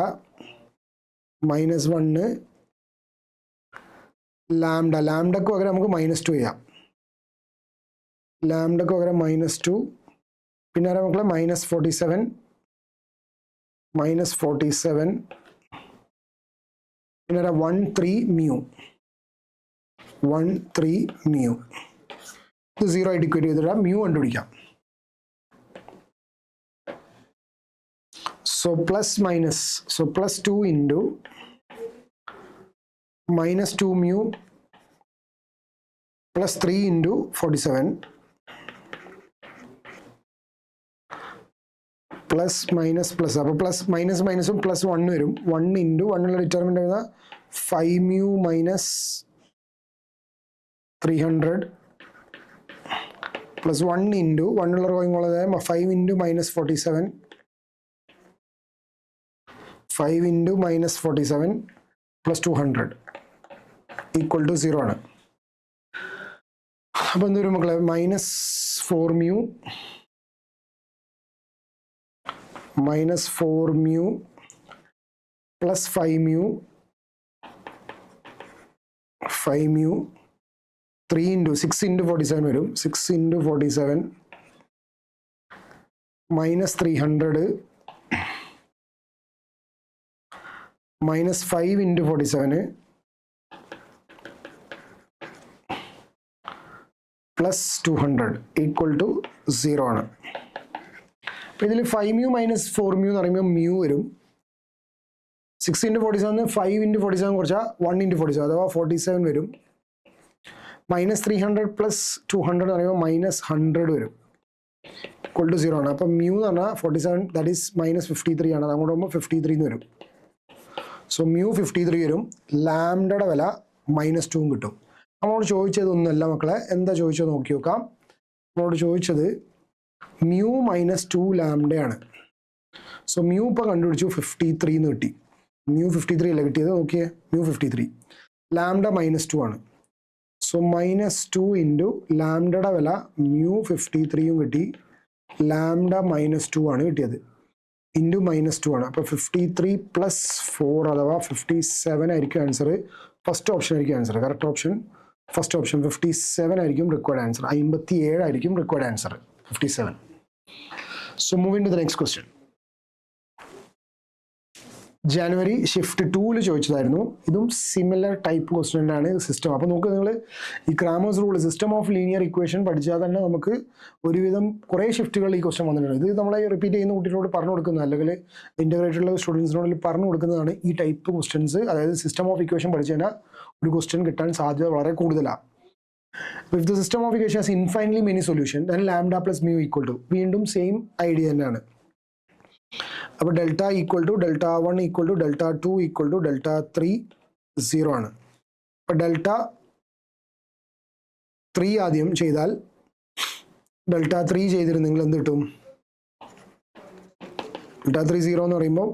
മൈനസ് 1 ലാംഡക്ക് പകരം നമുക്ക് -2 ചെയ്യാം. ലാംഡക്ക് പകരം -2, പിന്നെ മക്കളെ -47 പിന്നെ 13 മ്യൂ ഇത് 0 ആയിട്ട് ഇക്വേറ്റ് ചെയ്തിട്ട് മ്യൂ കണ്ടുപിടിക്കാം. So plus 2 into -2 mu plus 3 into 47 plus അപ്പോൾ പ്ലസ് മൈനസും പ്ലസ് 1 വരും. 1 into 1 ഉള്ള ഡിറ്റർമിനൻ്റ് വരുന്ന 5 mu minus 300 plus 1 into 1 ഉള്ള റോയിങ് ഉള്ളത് 5 into -47 5 into -47 plus 200 equal to 0 ആണ്. അപ്പോൾ എന്ത് വരും മക്കളെ, -4 mu plus 5 mu 3 into 6 into 47 വരും. 6 into 47 -300 -5 into 47 plus 200 equal to 0 ആണ്. അപ്പോൾ ഇതിൽ 5 mu minus 4 mu എന്ന് പറയുമ്പോൾ മ്യൂ വരും. 6 into 47 5 into 47 കുറച്ചാൽ 1 into 47 അഥവാ 47 വരും. -300 plus 200 എന്ന് പറയുമ്പോൾ -100 വരും, equal to 0 ആണ്. അപ്പം മ്യൂ എന്ന് പറഞ്ഞാൽ 47 ദാറ്റ് ഈസ് -53 ആണ്. അങ്ങോട്ട് പോകുമ്പോൾ 53 എന്ന് വരും. സോ മ്യൂ 53 വരും. ലാംഡയുടെ വില -2 കിട്ടും. നമ്മളോട് ചോദിച്ചതൊന്നുമല്ല മക്കളെ, എന്താ ചോദിച്ചത് നോക്കി നോക്കാം. നമ്മളോട് ചോദിച്ചത് മ്യൂ -2 ലാംഡയാണ്. സോ മ്യൂ ഇപ്പോൾ കണ്ടുപിടിച്ചു 53 എന്ന് കിട്ടി. മ്യൂ 53 അല്ല കിട്ടിയത്, നോക്കിയേ മ്യൂ 53, ലാംഡ -2 ആണ്. സോ -2 ഇൻറ്റു ലാംഡയുടെ വില മ്യൂ 53യും കിട്ടി, ലാംഡ -2 ആണ് കിട്ടിയത്, ഇൻറ്റു -2 ആണ്. അപ്പോൾ 53 പ്ലസ് 4 അഥവാ 57 ആയിരിക്കും ആൻസർ. ഫസ്റ്റ് ഓപ്ഷൻ ആയിരിക്കും answer. Correct option first option 57 ആയിരിക്കും റിക്വയർഡ് ആൻസർ. 57 ആയിരിക്കും required answer, 57. So moving to the next question. January shift 2 ചോദിച്ചതായിരുന്നു. ഇതും സിമിലർ ടൈപ്പ് ക്വസ്റ്റ്യൻ ആണ് സിസ്റ്റം. അപ്പോൾ നമുക്ക് നിങ്ങൾ ഈ Cramer's rule system of linear equation പഠിച്ചാൽ തന്നെ നമുക്ക് ഒരുവിധം കുറേ ഷിഫ്റ്റുകൾ ഈ ക്വസ്റ്റ്യൻ വന്നിട്ടുണ്ട്. ഇത് നമ്മളെ റിപ്പീറ്റ് ചെയ്യുന്ന കുട്ടികളോട് പറഞ്ഞു കൊടുക്കുന്നത്, അല്ലെങ്കിൽ ഇൻ്റഗ്രേറ്റഡ് സ്റ്റുഡൻസിനോട് പറഞ്ഞു കൊടുക്കുന്നതാണ് ഈ ടൈപ്പ് ക്വസ്റ്റ്യൻസ്. അതായത് സിസ്റ്റം ഓഫ് ഇക്വേഷൻ പഠിച്ചു കഴിഞ്ഞാൽ ഒരു ക്വസ്റ്റ്യൻ കിട്ടാൻ സാധ്യത വളരെ കൂടുതലാണ്. If the system of equation has infinitely many solution then lambda plus mu equal to, വീണ്ടും സെയിം ഐഡിയ തന്നെയാണ്. അപ്പോൾ delta equal to delta 1 equal to delta 2 equal to delta 3 0 ആണ്. അപ്പോൾ ഡെൽറ്റ 3 ആദ്യം ചെയ്താൽ, ഡെൽറ്റ 3 ചെയ്തിരുന്നെങ്കിൽ എന്ത് കിട്ടും, ഡെൽറ്റ 3 0 എന്ന് പറയുമ്പോൾ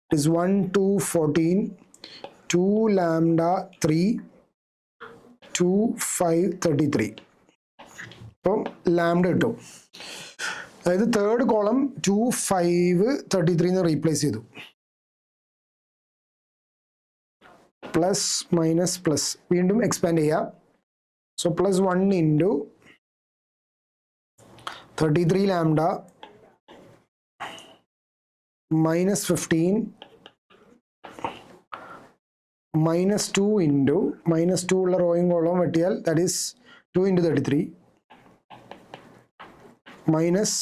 ഇറ്റ് ഇസ് 1 2 14 2 ലാംഡ 3 2 5 33. അപ്പം ലാംഡ കിട്ടും. അതായത് തേർഡ് കോളം 2 5 33 റീപ്ലേസ് ചെയ്തു. പ്ലസ് മൈനസ് പ്ലസ് വീണ്ടും എക്സ്പാൻഡ് ചെയ്യാം. So plus 1 into 33 lambda -15 -2 into -2 ഉള്ള റോയിങ് കോളം വെട്ടിയാൽ that is 2 into 33 minus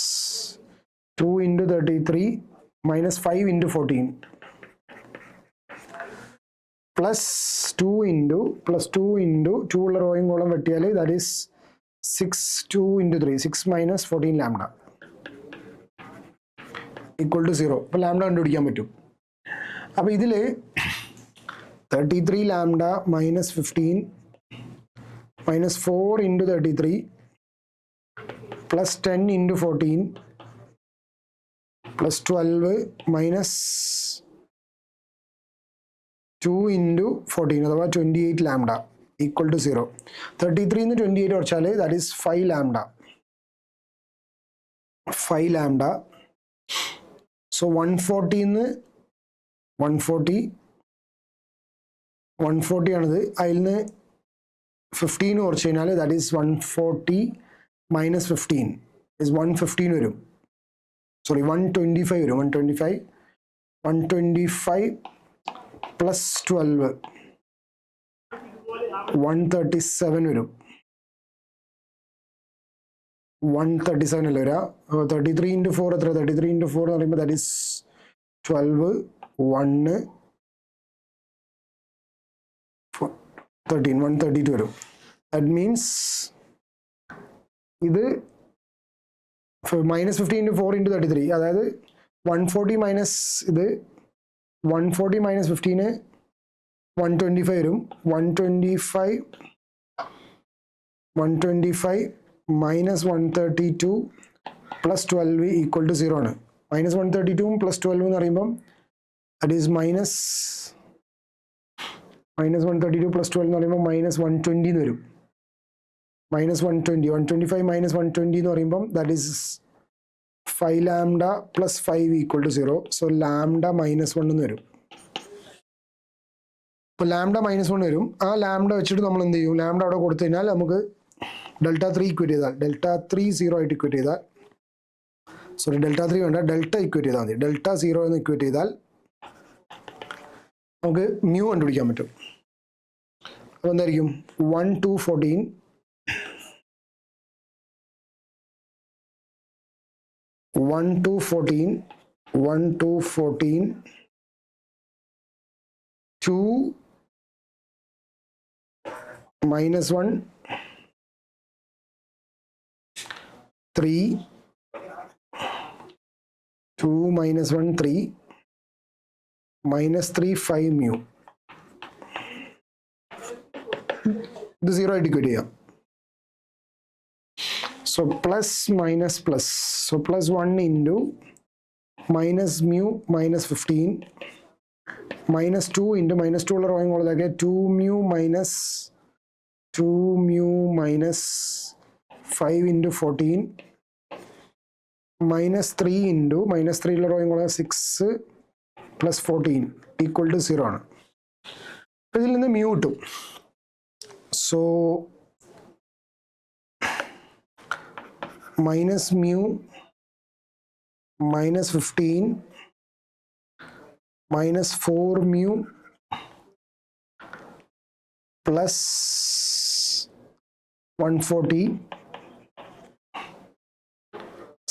2 into 33 minus 5 into 14 plus 2 into 2 ഉള്ള റോയിങ് column വെട്ടിയാൽ that is 6 2 into 3 6 minus 14 lambda equal to 0. അപ്പോൾ ലാംഡ കണ്ടുപിടിക്കാൻ പറ്റും. അപ്പോൾ ഇതിൽ 33 lambda minus 15 minus 4 into 33 plus 10 into 14 plus 12 minus 2 into 14 അഥവാ 28 ലാംഡ equal to 0. 33 നിന്ന് 28 കുറച്ചാൽ that is 5 lambda. 5 lambda. So 140 നിന്ന് 140 ആണിത്. അതിൽ നിന്ന് 15 കുറച്ച് കഴിഞ്ഞാൽ that is 140 minus 15 is 115 വരും. സോറി 125 വരും. 125 plus 12 137 വരും. 137 അല്ലേ വരാ. 33 into 4 എത്ര? 33 into 4 എന്ന് പറയുമ്പോൾ that is 12 1 13 132 വരും. ദാറ്റ് മീൻസ് ഇത് മൈനസ് 15 into 4 into 33, അതായത് 140 മൈനസ് ഇത് 140 മൈനസ് 15 125 വരും. 125 മൈനസ് 132 പ്ലസ് 12 ഈക്വൽ ടു 0 ആണ്. മൈനസ് 132 പ്ലസ് 12 എന്ന് പറയുമ്പം അത് ഈസ് മൈനസ് 132 പ്ലസ് 12 എന്ന് പറയുമ്പോൾ മൈനസ് 120 എന്ന് വരും. മൈനസ് 125 മൈനസ് 120 എന്ന് പറയുമ്പം that is 5 lambda plus 5 equal to 0. So lambda minus 1 എന്ന് വരും. ഇപ്പോൾ ലാംഡ മൈനസ് 1 വരും. ആ ലാംഡ വെച്ചിട്ട് നമ്മൾ എന്ത് ചെയ്യും? ലാംഡ അവിടെ കൊടുത്തു കഴിഞ്ഞാൽ നമുക്ക് ഡെൽറ്റ 3 ഇക്വേറ്റ് ചെയ്താൽ, ഡെൽറ്റ 3 0 ആയിട്ട് ഇക്വേറ്റ് ചെയ്താൽ, സോറി ഡെൽറ്റ 3 വേണ്ട, ഡെൽറ്റ ഇക്വേറ്റ് ചെയ്താൽ മതി. ഡെൽറ്റ 0 എന്ന് ഇക്വേറ്റ് ചെയ്താൽ നമുക്ക് മ്യൂ കണ്ടുപിടിക്കാൻ പറ്റും. അപ്പോൾ എന്തായിരിക്കും? 1 to 14 2 minus 1 3 2 minus 1 3 minus 3 5 mu. ഇത് 0 ആയിട്ട് ഇക്വേറ്റ് ചെയ്യാം. So plus minus plus. So plus 1 into minus mu minus 15 minus 2 into minus 2 ഉള്ള റോയിങ് ഉള്ളതൊക്കെ 2 mu minus 5 into 14 minus 3 into minus 3 ഉള്ള റോയിങ് ഉള്ള 6 plus 14 equal to 0 ആണ്. അപ്പോൾ ഇതിൽ നിന്ന് മ്യൂ കിട്ടും. So minus mu minus 15 minus 4 mu plus 140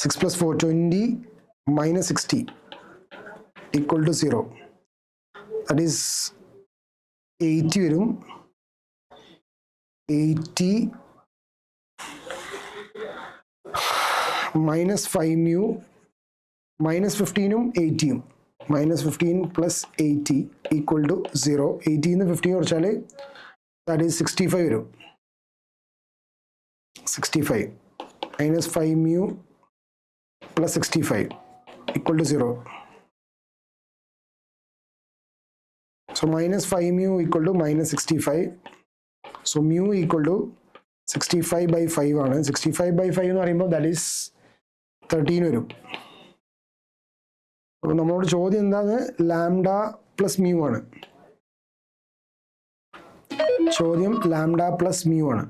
6 plus 4 20 minus 60 equal to 0. That is 80 വരും. 80 minus 5 mu minus 15 80 minus 15 plus 80 equal to 0. 80 എന്ന് 15 കുറച്ചാൽ that is 65 വരും. 65 minus 5 mu plus 65 equal to 0. So minus 5 mu equal to minus 65. So mu equal to 65 by 5 ആണ്. 65 by 5 എന്ന് പറയുമ്പോൾ that is 13 വരും. അപ്പോൾ നമ്മളോട് ചോദ്യം എന്താണ്? ലാംഡ പ്ലസ് മ്യൂ ആണ് ചോദ്യം. ലാംഡ പ്ലസ് മ്യൂ ആണ്.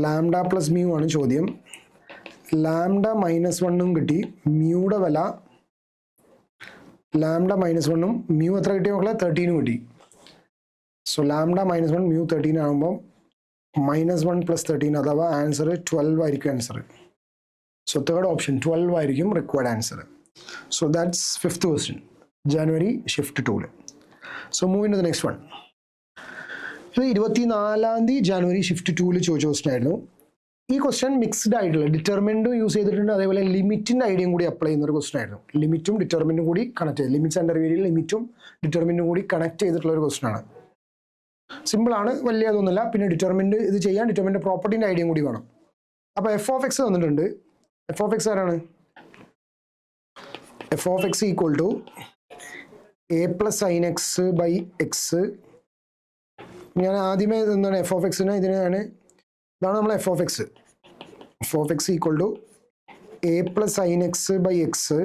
ലാംഡ പ്ലസ് മ്യൂ ആണ് ചോദ്യം. ലാംഡ മൈനസ് 1 കിട്ടി. മ്യൂയുടെ വില ലാംഡ മൈനസ് 1 മ്യൂ എത്ര കിട്ടിയ മക്കളെ? 13 കിട്ടി. സോ ലാംഡ മൈനസ് 1 മ്യൂ 13 ആകുമ്പോൾ മൈനസ് 1 പ്ലസ് 13 അഥവാ ആൻസർ 12 ആയിരിക്കും ആൻസർ. സോ തേർഡ് ഓപ്ഷൻ 12 ആയിരിക്കും required answer. So that's fifth question, ജനുവരി shift 2. So moving to the next one. ഇത് 24 ജനുവരി ഷിഫ്റ്റ് 2 ചോദിച്ച ക്വസ്റ്റ്യൻ ആയിരുന്നു. ഈ ക്വസ്റ്റ്യൻ മിക്സ്ഡ് ആയിട്ടുള്ള ഡിറ്റർമിനൻറ്റും യൂസ് ചെയ്തിട്ടുണ്ട്, അതേപോലെ ലിമിറ്റിൻ്റെ ഐഡിയയും കൂടി അപ്ലൈ ചെയ്യുന്ന ഒരു ക്വസ്റ്റൻ ആയിരുന്നു. ലിമിറ്റും ഡിറ്റർമിനും കൂടി കണക്ട് ചെയ്ത്, ലിമിറ്റ്സ് ആൻഡ് ഡെറിവേറ്റീവ് ലിമിറ്റും ഡിറ്റർമിനും കൂടി കണക്ട് ചെയ്തിട്ടുള്ള ഒരു ക്വസ്റ്റൻ ആണ്. സിമ്പിൾ ആണ്, വലിയ അതൊന്നുമില്ല. പിന്നെ ഡിറ്റർമിനൻറ്റ് ഇത് ചെയ്യാൻ ഡിറ്റർമിൻ്റെ പ്രോപ്പർട്ടീൻ്റെ ഐഡിയയും കൂടി വേണം. അപ്പോൾ എഫ് ഓഫ് എക്സ് തന്നിട്ടുണ്ട്. എഫ് ഓഫ് എക്സ് ആരാണ്? F of X equal to A plus sine X by X. ഞാൻ ആദ്യമേ എന്താണ് എഫ് ഓഫ് എക്സിന് ഇതിനാണ്, ഇതാണ് നമ്മൾ F of X. F of X equal to A plus sine X by X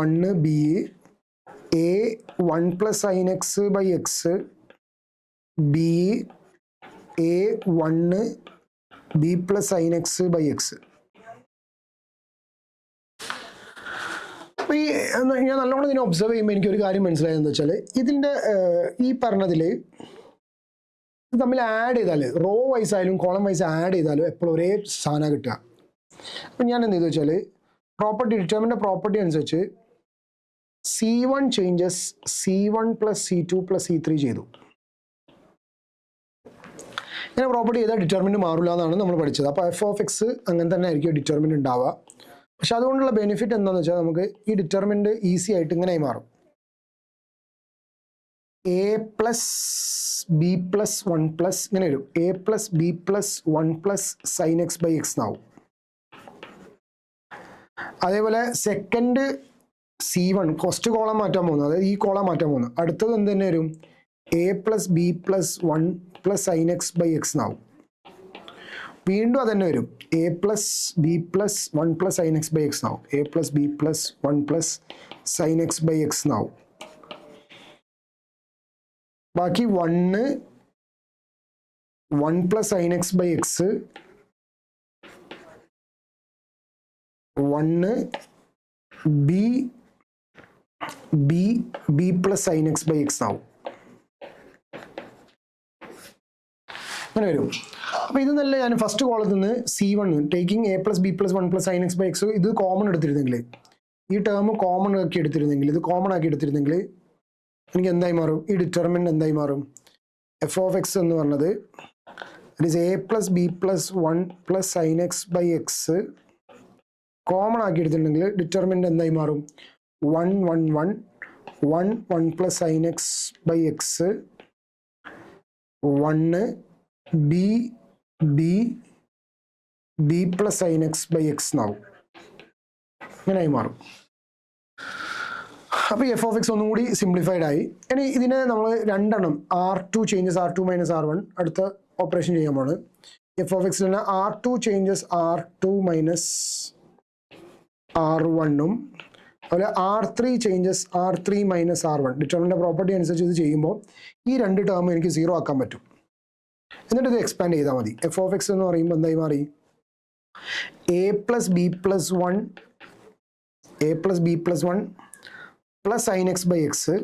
1 B A 1 plus sine X by X B A 1 B plus sine X by X. അപ്പോൾ ഈ ഞാൻ നല്ലോണം ഇതിനെ observe ചെയ്യുമ്പോൾ എനിക്കൊരു കാര്യം മനസ്സിലായെന്ന് വെച്ചാൽ, ഇതിൻ്റെ ഈ പറഞ്ഞതിൽ തമ്മിൽ ആഡ് ചെയ്താൽ റോ വൈസ് ആയാലും കോളം വൈസ് ആഡ് ചെയ്താലും എപ്പോഴും ഒരേ സാധനം കിട്ടുക. അപ്പം ഞാൻ എന്ത് ചെയ്തു വെച്ചാൽ, പ്രോപ്പർട്ടി ഡിറ്റർമിൻ്റെ പ്രോപ്പർട്ടി അനുസരിച്ച് C1 changes C1 plus C2 plus C3 ചെയ്തു. ഇങ്ങനെ പ്രോപ്പർട്ടി ചെയ്താൽ ഡിറ്റർമിൻ്റ് മാറില്ല എന്നാണ് നമ്മൾ പഠിച്ചത്. അപ്പോൾ എഫ് ഓഫ് എക്സ് അങ്ങനെ തന്നെ ആയിരിക്കും ഡിറ്റർമിൻ്റ് ഉണ്ടാവുക. പക്ഷെ അതുകൊണ്ടുള്ള ബെനിഫിറ്റ് എന്താണെന്ന് വെച്ചാൽ, നമുക്ക് ഈ ഡിറ്റർമിൻ്റ് ഈസി ആയിട്ട് ഇങ്ങനെ മാറും. A plus B plus 1 plus ഇങ്ങനെ വരും. A plus B plus 1 plus sine X by X എന്നാവും. അതേപോലെ സെക്കൻഡ് C1 ഫസ്റ്റ് കോളം മാറ്റാൻ പോകുന്നു, അതായത് ഈ കോളം മാറ്റാൻ പോകുന്നു. അടുത്തത് എന്ത് തന്നെ വരും? A plus B plus 1 plus sine X by X എന്നാവും. വീണ്ടും അത് തന്നെ വരും. A plus B plus 1 plus sine X by X എന്നാവും. A plus B plus 1 plus sine X by X എന്നാവും. ബാക്കി 1 plus sine X by X 1 B plus sine X by X ആവും. അങ്ങനെ വരും. അപ്പോൾ ഇത് നല്ല ഞാൻ ഫസ്റ്റ് കോളത്തിൽ നിന്ന് C1 taking A plus B plus 1 plus sine X by X, ഇത് കോമൺ എടുത്തിരുന്നെങ്കിൽ, ഈ ടേം കോമൺ ആക്കി എടുത്തിരുന്നെങ്കിൽ, ഇത് കോമൺ ആക്കി എടുത്തിരുന്നെങ്കിൽ എനിക്ക് എന്തായി മാറും? ഈ ഡിറ്റർമിനൻ്റ് എന്തായി മാറും? എഫ് ഓഫ് എക്സ് എന്ന് പറഞ്ഞത് it is A plus B plus 1 plus sine X by X common ആക്കി എടുത്തിട്ടുണ്ടെങ്കിൽ ഡിറ്റർമിനൻ്റ് എന്തായി മാറും? 1 plus sine X by X 1 B plus sine X by X എന്നാവും. ഇങ്ങനെയായി മാറും. അപ്പോൾ എഫ് ഓഫ് എക്സ് ഒന്നും കൂടി സിംപ്ലിഫൈഡ് ആയി. ഇനി ഇതിനെ നമ്മൾ രണ്ടെണ്ണം R2 changes R2 minus R1 അടുത്ത ഓപ്പറേഷൻ ചെയ്യാൻ പോണ്. എഫ് ഓഫ് എക്സിൽ തന്നെ R2 ചേഞ്ചസ് R2 മൈനസ് R1ഉം അതുപോലെ R3 changes R3 minus R1 ഡിറ്റർമിൻ്റെ property അനുസരിച്ച് ഇത് ചെയ്യുമ്പോൾ ഈ രണ്ട് ടേം എനിക്ക് 0 ആക്കാൻ പറ്റും. എന്നിട്ട് ഇത് എക്സ്പാൻഡ് ചെയ്താൽ മതി. എഫ് ഓഫ് എക്സ് എന്ന് പറയുമ്പോൾ എന്തായി മാറി? A plus B plus 1 plus sine X by X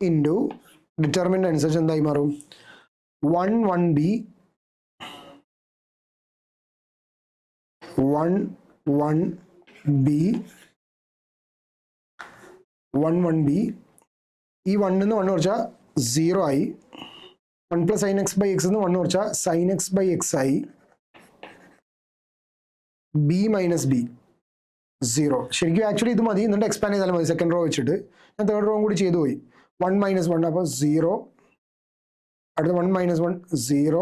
into determinant അനുസരിച്ച് എന്തായി മാറും? 1 ബി 1 ബി ഈ 1 1 കുറച്ചാൽ 0 ആയി. 1 plus sine X by X 1 കുറച്ചാൽ സൈൻ എക്സ് ബൈ എക്സ് ആയി. B minus B 0. ശരിക്കും ആക്ച്വലി ഇത് മതി, എന്നിട്ട് എക്സ്പാൻഡ് ചെയ്താലും മതി. സെക്കൻഡ് റോ വെച്ചിട്ട് ഞാൻ തേർഡ് റോ കൂടി ചെയ്തു പോയി. 1 മൈനസ് 1 അപ്പോൾ 0. അടുത്ത 1 minus 1 0.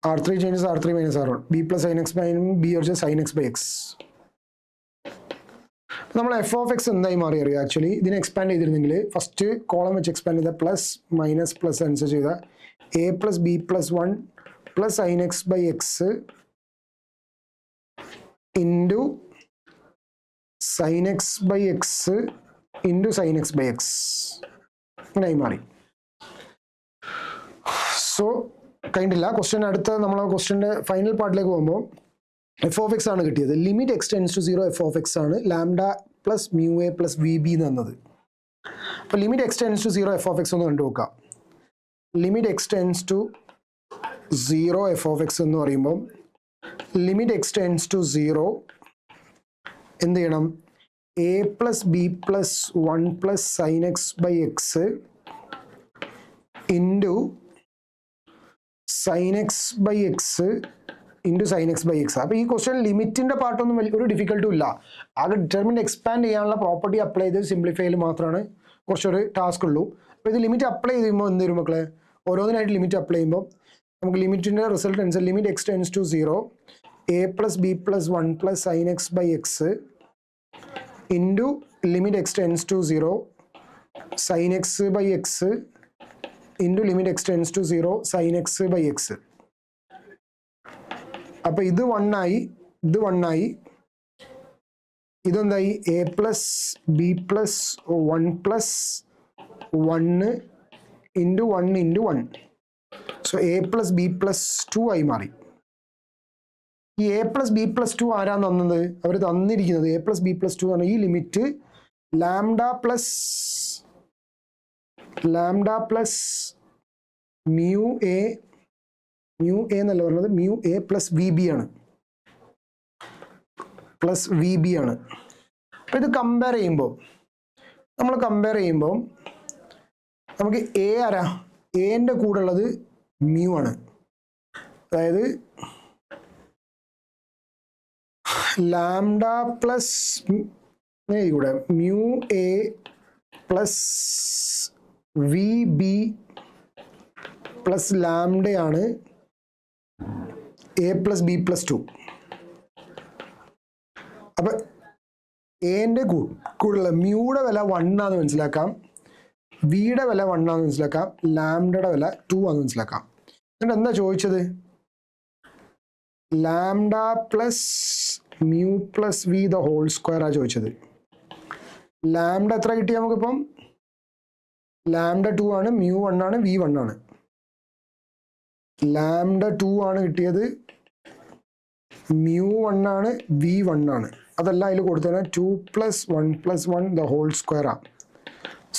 R3 changes R3 minus R1 B plus sine X by B കുറച്ച് സൈൻ എക്സ് ബൈ എക്സ്. നമ്മൾ എഫ് ഓഫ് എക്സ് എന്തായി മാറി അറിയാം? ആക്ച്വലി ഇതിനെ എക്സ്പാൻഡ് ചെയ്തിരുന്നെങ്കിൽ ഫസ്റ്റ് കോളം വെച്ച് എക്സ്പാൻഡ് ചെയ്താൽ പ്ലസ് മൈനസ് പ്ലസ് അനുസരിച്ച് ചെയ്താൽ A plus B plus 1 plus sine X by X into sine X by X into sine X by X ഇങ്ങനെയായി മാറി. സോ കഴിഞ്ഞില്ല ക്വസ്റ്റ്യൻ. അടുത്ത നമ്മൾ ക്വസ്റ്റ്യൻ്റെ ഫൈനൽ പാർട്ടിലേക്ക് പോകുമ്പോൾ എഫ് ഓഫ് എക്സ് ആണ് കിട്ടിയത്. Limit X tends to 0 F of X ആണ് lambda plus mu A plus V B എന്ന് തന്നത്. അപ്പോൾ limit X tends to 0 F of X ഒന്ന് കണ്ടു നോക്കാം. Limit X tends to 0 F of X എന്ന് പറയുമ്പോൾ ലിമിറ്റ് എക്സ് ടെൻസ് ടു 0 എന്ത് ചെയ്യണം? A plus B plus 1 plus sine X by X into sine X by X into sine X by X. അപ്പോൾ ഈ question ലിമിറ്റിൻ്റെ പാർട്ടൊന്നും ഒരു ഡിഫിക്കൽട്ടും ഇല്ല. ആകെ determinant expand ചെയ്യാനുള്ള പ്രോപ്പർട്ടി അപ്ലൈ ചെയ്ത് സിംപ്ലിഫൈ ചെയ്യൽ മാത്രമാണ് കുറച്ചൊരു ടാസ്ക് ഉള്ളൂ. അപ്പോൾ ഇത് ലിമിറ്റ് അപ്ലൈ ചെയ്യുമ്പോൾ എന്ത് വരും മക്കളെ, ഓരോന്നിനായിട്ട് ലിമിറ്റ് അപ്ലൈ ചെയ്യുമ്പോൾ നമുക്ക് ലിമിറ്റിൻ്റെ റിസൾട്ട് അനുസരിച്ച് limit X tends to 0 a plus B plus 1 plus sine X by X into limit X tends to 0 sine X by X into limit X tends to 0 sine X by X. അപ്പോൾ ഇത് 1 ആയി, ഇത് 1 ആയി, ഇതെന്തായി a plus B plus 1 plus 1 into 1 into 1. So a plus B plus 2 ആയി മാറി. ഈ A plus B plus 2 ആരാണ് തന്നത്? അവർ തന്നിരിക്കുന്നത് എ പ്ലസ് ബി പ്ലസ് 2 ആണ് ഈ limit lambda plus mu A എന്നല്ല പറഞ്ഞത്, mu A plus V B ആണ്, പ്ലസ് വി ബി ആണ്. അപ്പം ഇത് കമ്പയർ ചെയ്യുമ്പോൾ നമുക്ക് എ ആരാ, എൻ്റെ കൂടെ ഉള്ളത് മ്യൂ ആണ്. അതായത് ലാംഡ പ്ലസ് ഇവിടെ mu A plus V b plus ലാംഡയാണ് എ പ്ലസ് ബി പ്ലസ് 2. അപ്പം എൻ്റെ കൂടുതലുള്ള മ്യൂയുടെ വില 1 ആണെന്ന് മനസ്സിലാക്കാം, വിയുടെ വില 1 ആണെന്ന് മനസ്സിലാക്കാം, ലാംഡയുടെ വില 2 ആണെന്ന് മനസ്സിലാക്കാം. എന്നിട്ട് എന്താ ചോദിച്ചത്? Lambda plus mu plus V the whole square ആ ചോദിച്ചത്. ലാംഡ എത്ര കിട്ടി നമുക്കിപ്പം? ലാംഡ 2 ആണ്, മ്യൂ 1 ആണ്, വി 1 ആണ്. ലാംഡ 2 ആണ് കിട്ടിയത്, മ്യൂ 1 ആണ്, വി 1 ആണ്. അതല്ല അതിൽ കൊടുത്തത് 2 plus 1 plus 1 the whole square ആണ്.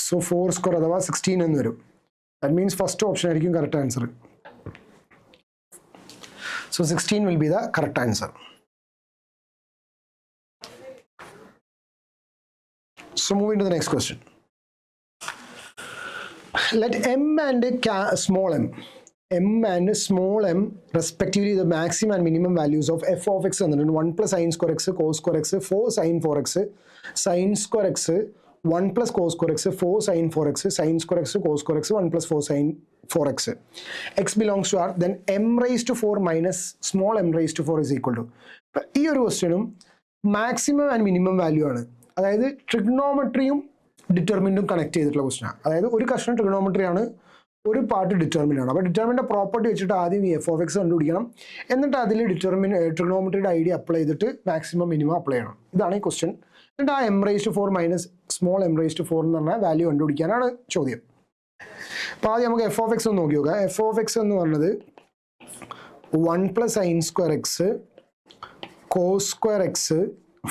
സോ 4 സ്ക്വയർ അഥവാ 16 എന്ന് വരും. ദാറ്റ് മീൻസ് ഫസ്റ്റ് ഓപ്ഷൻ ആയിരിക്കും correct answer. So 16 will be the correct answer. So moving to the next question. Let m and small m respectively the maximum and minimum values of f of x and 1 plus sin square x cos square x 4 sin 4x sin square x 1 plus cos square x 4 sin 4x sin square x cos square x 1 plus 4 sin 4x x belongs to R, then m raised to 4 minus small m raised to 4 is equal to. ഈ ഒരു ക്വസ്റ്റ്യനും maximum and minimum value ആണ്. അതായത് ട്രിഗ്നോമെട്രിയും ഡിറ്റർമിനും connect ചെയ്തിട്ടുള്ള ക്വസ്റ്റ്യനാണ്. അതായത് ഒരു കഷ്ണം ട്രിഗ്നോമെട്രി ആണ്, ഒരു പാർട്ട് ഡിറ്റർമിൻ ആണ്. അപ്പോൾ ഡിറ്റർമിൻ്റെ പ്രോപ്പർട്ടി വെച്ചിട്ട് ആദ്യം ഈ എഫ് ഓഫ് എക്സ് കണ്ടുപിടിക്കണം, എന്നിട്ട് അതിൽ ട്രിഗ്നോമെട്രിയുടെ ഐഡിയ അപ്ലൈ ചെയ്തിട്ട് മാക്സിമം മിനിമം അപ്ലൈ ചെയ്യണം. ഇതാണ് ഈ ക്വസ്റ്റ്യൻ. എന്നിട്ട് ആ M raise to 4 minus small M raise to 4 എന്ന് പറഞ്ഞാൽ വാല്യൂ കണ്ടുപിടിക്കാനാണ് ചോദ്യം. അപ്പോൾ ആദ്യം നമുക്ക് എഫ് ഓഫ് എക്സ് ഒന്ന് നോക്കി നോക്കാം. എഫ് ഓഫ് എക്സ് എന്ന് പറഞ്ഞത് 1 plus sine square X cos square X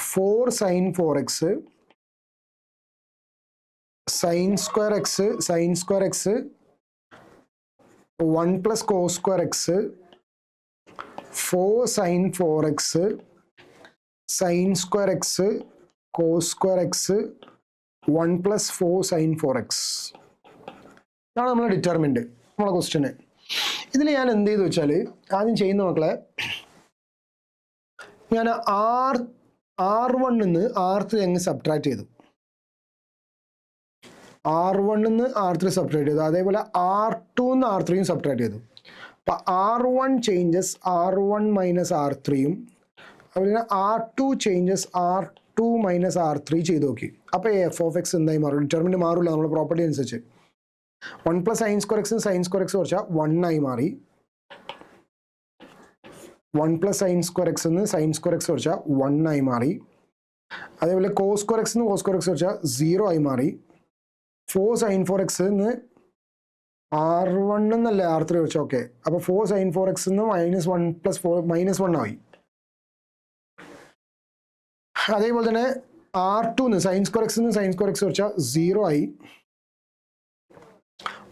4 sin 4x sin square x 1 plus cos square x 4 sin 4x sin square x cos square x 1 plus 4 sin 4x. ഇതാണ് നമ്മൾ determined നമ്മളെ question. ഇതിൽ ഞാൻ എന്ത് ചെയ്തു വെച്ചാൽ ആദ്യം ചെയ്യുന്ന മക്കളെ, ഞാൻ R1 നിന്ന് R3 അങ്ങ് സബ്ട്രാക്ട് ചെയ്തു, R1 നിന്ന് R3 സബ്ട്രാക്ട് ചെയ്തു, അതേപോലെ R2 നിന്ന് R3യും സബ്ട്രാക്ട് ചെയ്തു. അപ്പം R1 ചേഞ്ചസ് R1 മൈനസ് R3യും അതുപോലെ R2 changes R2 minus R3 ചെയ്ത് നോക്കി. അപ്പോൾ എഫ് ഓഫ് എക്സ് എന്തായി മാറും? ഡിറ്റർമിൻ്റ് മാറില്ല നമ്മുടെ പ്രോപ്പർട്ടി അനുസരിച്ച്. 1 plus sine square x sine square X കുറച്ചാൽ 1 ആയി മാറി. 1 പ്ലസ് സൈൻ സ്ക്വയർ എക്സ് എന്ന് സൈൻ സ്ക്വയർ എക്സ് കുറച്ചാൽ 1 ആയി മാറി. അതേപോലെ കോസ് സ്ക്വയർ എക്സ് എന്ന് കോസ് സ്ക്വയർ എക്സ് കുറച്ചാൽ 0 ആയി മാറി. 4 സൈൻ 4x എന്ന് R1 എന്നല്ലേ R3 കുറച്ചാൽ ഓക്കെ. അപ്പോൾ 4 സൈൻ 4x എന്ന് -1 പ്ലസ് 4 -1 ആയി. അതേപോലെ തന്നെ R2 എന്ന് സൈൻ സ്ക്വയർ എക്സ് എന്ന് സൈൻ സ്ക്വയർ എക്സ് കുറച്ചാൽ 0 ആയി.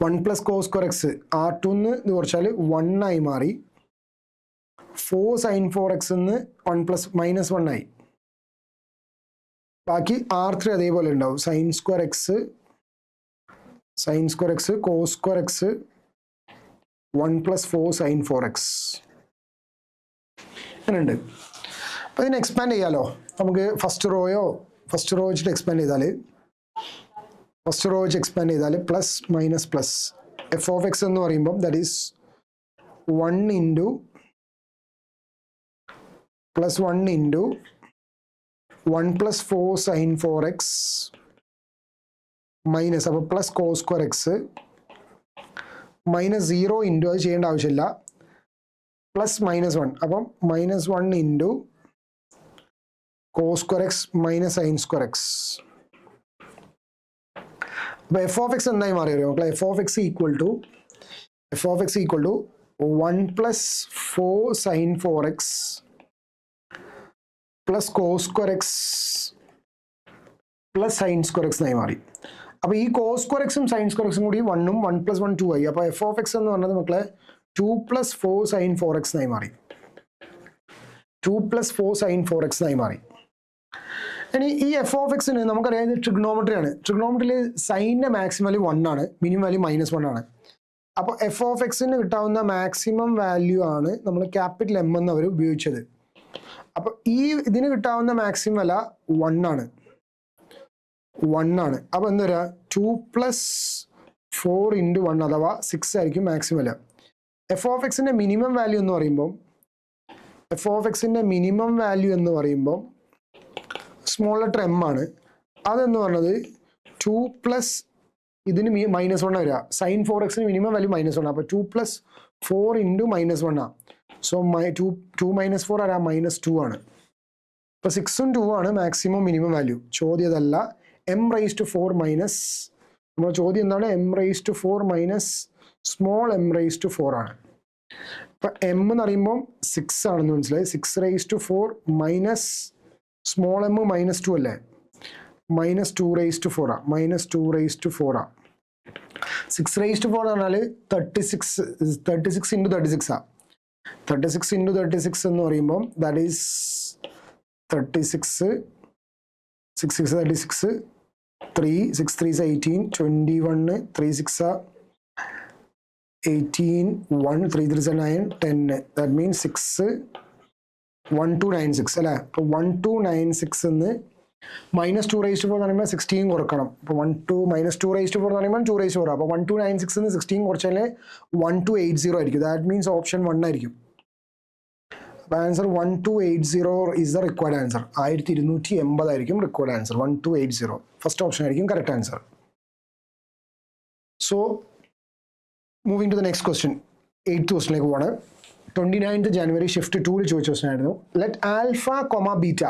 1 plus cos square X R2 എന്ന് ഇത് കുറച്ചാൽ 1 ആയി മാറി. 4 സൈൻ 4x എന്ന് 1 പ്ലസ് -1 ആയി. ബാക്കി R3 അതേപോലെ ഉണ്ടാവും. Sine square X cos square X 1 plus 4 sin 4x. അങ്ങനെയുണ്ട്. അപ്പോൾ ഇതിനെ എക്സ്പാൻഡ് ചെയ്യാമല്ലോ. നമുക്ക് ഫസ്റ്റ് റോ വെച്ചിട്ട് എക്സ്പാൻഡ് ചെയ്താൽ plus minus plus f of X എന്ന് പറയുമ്പം that is 1 into plus 1 into 1 plus 4 sine 4x minus, അപ്പോൾ plus cos square x minus 0 into, അത് ചെയ്യേണ്ട ആവശ്യമില്ല, പ്ലസ് -1, അപ്പം -1 into cos square x minus sine square x. അപ്പോൾ F of X എന്തായി മാറി വരും മക്കളെ? F of X equal to 1 plus 4 sine 4x plus cos square X plus sine square X എന്നായി മാറി. അപ്പോൾ ഈ കോ സ്ക്വയർ എക്സും സൈൻ സ്ക്വയർ എക്സും കൂടി 1 ഉം 1 + 1 2 ആയി. അപ്പോൾ എഫ് ഓഫ് എക്സ് എന്ന് പറഞ്ഞത് മക്കളെ 2 + 4 സൈൻ 4x എന്നായി മാറി. 2 + 4 സൈൻ 4x എന്നായി മാറി. ഇനി ഈ എഫ് ഓഫ് എക്സിന് നമുക്കറിയാം ഇത് ട്രിഗ്നോമെട്രി ആണ്. ട്രിഗ്നോമെട്രിയിൽ സൈനിൻ്റെ മാക്സിമം വാല്യൂ 1 ആണ്, മിനിമം വാല്യൂ -1 ആണ്. അപ്പോൾ എഫ് ഓഫ് എക്സിന് കിട്ടാവുന്ന മാക്സിമം വാല്യൂ ആണ് നമ്മൾ ക്യാപിറ്റൽ എം എന്ന് അവർ ഉപയോഗിച്ചത്. അപ്പോൾ ഈ ഇതിന് കിട്ടാവുന്ന മാക്സിമം വില 1 ആണ്. അപ്പോൾ എന്താ പറയുക, 2 + 4 × 1 അഥവാ 6 ആയിരിക്കും മാക്സിമം വില. എഫ് ഓഫ് എക്സിൻ്റെ മിനിമം വാല്യൂ എന്ന് പറയുമ്പോൾ സ്മോൾ ലെറ്റർ എം ആണ്. അതെന്ന് പറഞ്ഞത് 2 + ഇതിന് -1 വരിക. സൈൻ 4x മിനിമം വാല്യൂ -1, അപ്പോൾ 2 + 4 × -1 ആണ്. സോ 2 - 4 ആരാ? -2 ആണ്. ഇപ്പോൾ 6 ഉം 2 ആണ് മാക്സിമം മിനിമം വാല്യൂ. ചോദ്യം അതല്ല, m⁻⁴ മൈനസ്, നമ്മുടെ ചോദ്യം എന്താണ്? m⁻⁴ സ്മോൾ m⁻⁴ ആണ്. ഇപ്പം m എന്ന് പറയുമ്പോൾ 6 ആണെന്ന് മനസ്സിലായി. 6⁻⁴ മൈനസ് സ്മോൾ m -2 അല്ലേ? -2⁻⁴ ആണ്. -2⁻⁴ ആണ്. 6⁻⁴ എന്ന് പറഞ്ഞാൽ 36 × 36 ആണ്. 36 × 36 എന്ന് പറയുമ്പോൾ ദാറ്റ് ഈസ് 36, 6 6 36, 3 6 3 18, 21, 3 6 18, 1 3 3 9, 10. ദാറ്റ് മീൻസ് 6 1296 അല്ലേ? അപ്പോൾ 1296 എന്ന് -2⁻⁴ എന്ന് പറയുമ്പോൾ 16 കുറക്കണം. അപ്പോൾ -2⁻⁴ എന്ന് പറയുമ്പോൾ 2⁻4. അപ്പോൾ 1296 എന്ന് 16 കുറച്ചാൽ 1280 ആയിരിക്കും. ദാറ്റ് മീൻസ് ഓപ്ഷൻ 1 ആയിരിക്കും. അപ്പോൾ answer 1280 is the required answer. 1280 ആയിരിക്കും റിക്വയർഡ് ആൻസർ. 1280 ഫസ്റ്റ് ഓപ്ഷൻ ആയിരിക്കും correct answer. So moving to the next question, 8th ക്വസ്റ്റ്യനിലേക്ക് പോവാണ്. 29th January ഷിഫ്റ്റ് 2 ചോദിച്ച ക്വസ്റ്റ്യൻ ആയിരുന്നു. Let alpha, beta,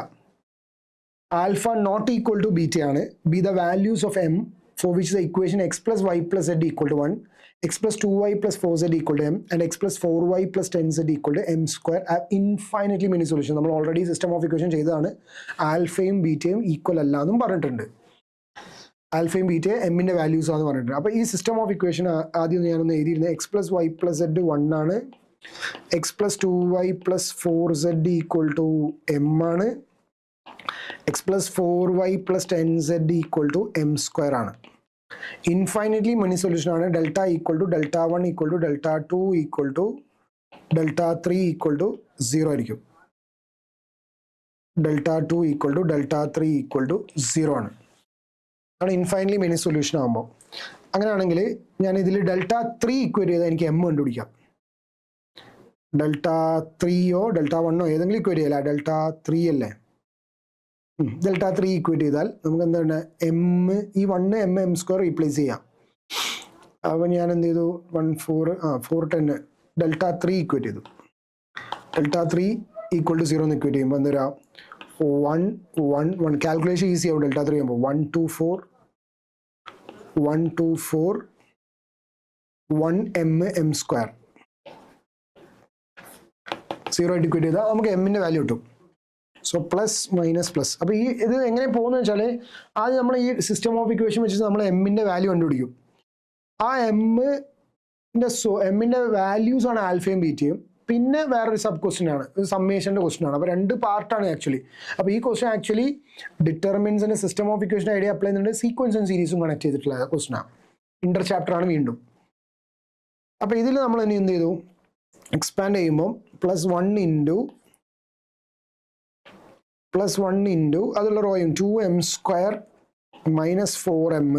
alpha not equal to beta ആണ്, be the values of m for which the equation x + y + z = 1, x + 2y + 4z = m, and x + 4y + 10z = m² have infinitely many solutions. നമ്മൾ already system of equation ചെയ്തതാണ്. ആൽഫയും ബീറ്റയും equal അല്ല എന്നും പറഞ്ഞിട്ടുണ്ട്. ആൽഫയും ബീറ്റയും എമ്മിൻ്റെ values ആണെന്ന് പറഞ്ഞിട്ടുണ്ട്. അപ്പോൾ ഈ സിസ്റ്റം ഓഫ് ഇക്വേഷൻ ആദ്യം ഞാനൊന്ന് എഴുതിയിരുന്നത് x + y + z 1 ആണ്, x + 2y + 4z = m ആണ്, x + 4y + 10z = m² ആണ്. ഇൻഫൈനൈറ്റ്ലി മെനി സൊല്യൂഷൻ ആണ്. ഡെൽറ്റ = Δ1 = Δ2 = Δ3 = 0 ആയിരിക്കും. Δ2 = Δ3 = 0 ആണ്. ആണ് ഇൻഫൈനൈറ്റ്ലി മെനി സൊല്യൂഷൻ ആകുമ്പോൾ. അങ്ങനെയാണെങ്കിൽ ഞാൻ ഇതിൽ Δ3 ഇക്വേറ്റ് ചെയ്താൽ എനിക്ക് എം കണ്ടുപിടിക്കാം. Δ3യോ Δ1 ഏതെങ്കിലും ഇക്വേറ്റ് ചെയ്യല. Δ3 അല്ലേ? Δ3 ഇക്വേറ്റ് ചെയ്താൽ നമുക്ക് എന്താണ്? എം, ഈ 1 m² റീപ്ലേസ് ചെയ്യാം. അപ്പോൾ ഞാൻ എന്ത് ചെയ്തു? 1 4 4 10 Δ3 ഇക്വേറ്റ് ചെയ്തു. Δ3 = 0 എന്ന് ഇക്വേറ്റ് ചെയ്യുമ്പോൾ എന്താ 1 1 1 കാൽക്കുലേഷൻ ഈസി ആവും. Δ3 ആകുമ്പോൾ 1 2 4 1 2 4 1 m² 0 ആയിട്ട് ഇക്വേറ്റ് ചെയ്താൽ നമുക്ക് എമ്മിൻ്റെ വാല്യൂ കിട്ടും. So plus minus plus. അപ്പോൾ ഈ ഇത് എങ്ങനെ പോകുന്നത് വെച്ചാൽ ആദ്യം നമ്മൾ ഈ സിസ്റ്റം ഓഫ് ഇക്വേഷൻ വെച്ചിട്ട് നമ്മൾ എമ്മിൻ്റെ വാല്യൂ കണ്ടുപിടിക്കും. ആ എമ്മിൻ്റെ വാല്യൂസ് ആണ് ആൽഫയും ബീറ്റയും. പിന്നെ വേറൊരു സബ് ക്വസ്റ്റ്യൻ ആണ്, സമ്മേഷൻ്റെ ക്വസ്റ്റ്യൻ ആണ്. അപ്പോൾ 2 പാർട്ടാണ് ആക്ച്വലി. അപ്പോൾ ഈ ക്വസ്റ്റ്യൻ ആക്ച്വലി ഡിറ്റർമിൻസിൻ്റെ system of equation idea apply ചെയ്യുന്നുണ്ട്. സീക്വൻസും സീരീസും കണക്ട് ചെയ്തിട്ടുള്ള ക്വസ്റ്റ്യൻ ആണ്. ഇന്റർ ചാപ്റ്റർ ആണ് വീണ്ടും. അപ്പോൾ ഇതിൽ നമ്മൾ ഇനി എന്ത് ചെയ്തു, എക്സ്പാൻഡ് ചെയ്യുമ്പോൾ പ്ലസ് 1 ഇൻറ്റു അതുള്ള റോയും 2m² മൈനസ് 4m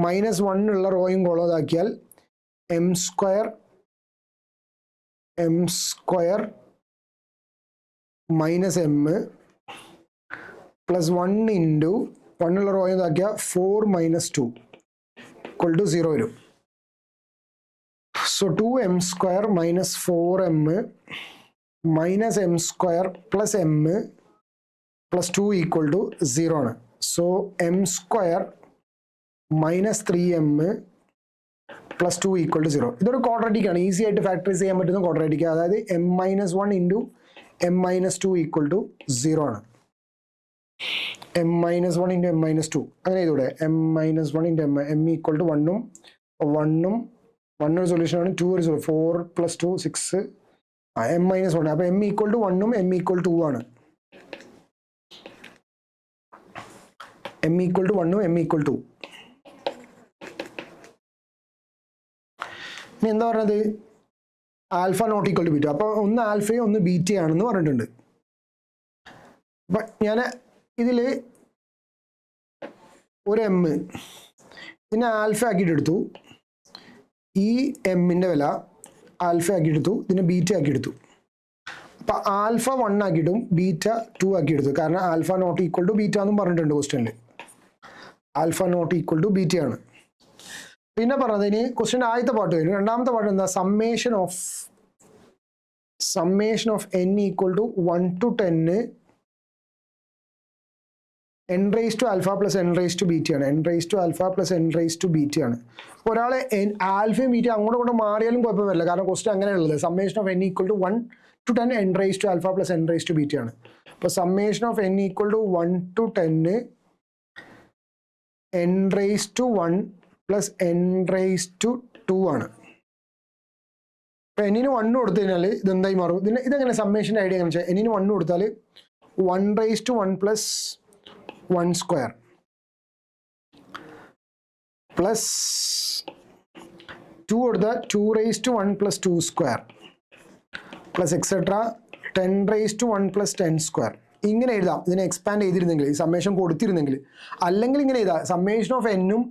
മൈനസ് 1 ഉള്ള റോയും കോളതാക്കിയാൽ m² minus m plus 1 into 1 ഉള്ള റോയും ഇതാക്കിയാൽ 4 മൈനസ് 2 ഈക്വൽ ടു 0 വരും. So 2m² minus 4m minus m² plus m plus 2 equal to 0 ആണ്. So m² minus 3m plus 2 equal to 0. ഇതൊരു quadratic ആണ്, easy ആയിട്ട് factorise ചെയ്യാൻ പറ്റുന്ന quadratic. അതായത് m minus 1 into m minus 2 equal to 0 ആണ്. m minus 1 into m minus 2 അങ്ങനെ ചെയ്തൂടെ, m minus 1 into m equal to 1 ഉം 1 ഒരു സൊല്യൂഷൻ ആണ്, 2 ഒരു സൊല്യൂഷൻ, 4 plus 2 6 m minus 1. അപ്പോൾ m equal to 1 ഉം m equal to 2 ആണ്. m equal to 1 ഉം m equal to 2. ഇനി എന്താ പറഞ്ഞത്, alpha not equal to beta. അപ്പോൾ ഒന്ന് ആൽഫയും ഒന്ന് ബീറ്റയാണെന്ന് പറഞ്ഞിട്ടുണ്ട്. അപ്പം ഞാൻ ഇതിൽ ഒരു m ഇതിനെ ആൽഫ ആക്കിയിട്ട് എടുത്തു, ഈ എമ്മിൻ്റെ വില ആൽഫ ആക്കിയെടുത്തു, ഇതിനെ ബീറ്റ ആക്കിയെടുത്തു. അപ്പം ആൽഫ 1 ആക്കിയിട്ടും ബീറ്റ 2 ആക്കിയെടുത്തു. കാരണം alpha not equal to beta എന്നും പറഞ്ഞിട്ടുണ്ട് ക്വസ്റ്റ്യനിൽ. ആൽഫ നോട്ട് ഈക്വൽ ടു ബീറ്റയാണ്. പിന്നെ പറഞ്ഞത് ഇനി ക്വസ്റ്റ്യൻ്റെ ആദ്യത്തെ പാർട്ട് കഴിഞ്ഞു. രണ്ടാമത്തെ പാർട്ട് എന്താ, summation of n equal to 1 to 10 n raised to alpha plus n raised to beta ആണ്. n raised to alpha plus n raised to beta ആണ്. അപ്പോൾ ഒരാൾ ആൽഫയും ബീറ്റ അങ്ങോട്ട് മാറിയാലും കുഴപ്പമില്ല, കാരണം ക്വസ്റ്റ്യൻ അങ്ങനെയുള്ളത്. Summation of n equal to 1 to 10 n raised to alpha plus n raised to beta ആണ്. അപ്പോൾ summation of n equal to 1 to 10 n raised to 1 plus n raised to 2 ആണ്. അപ്പോൾ എന്നിന് 1 കൊടുത്തു കഴിഞ്ഞാൽ ഇതെന്തായി മാറും, ഇതെങ്ങനെ സമ്മേഷൻ്റെ ഐഡിയ എങ്ങനെ വെച്ചാൽ, എന്നിന് 1 കൊടുത്താൽ 1 raised to 1 plus 1 square plus 2 കൊടുത്താൽ 2 raised to 1 plus 2 square plus etc 10 raised to 1 plus 10 square. ഇങ്ങനെ എഴുതാം ഇതിനെ എക്സ്പാൻഡ് ചെയ്തിരുന്നെങ്കിൽ, ഈ സമ്മേഷൻ കൊടുത്തിരുന്നെങ്കിൽ. അല്ലെങ്കിൽ ഇങ്ങനെ എഴുതാം, സമ്മേഷൻ ഓഫ് എന്നും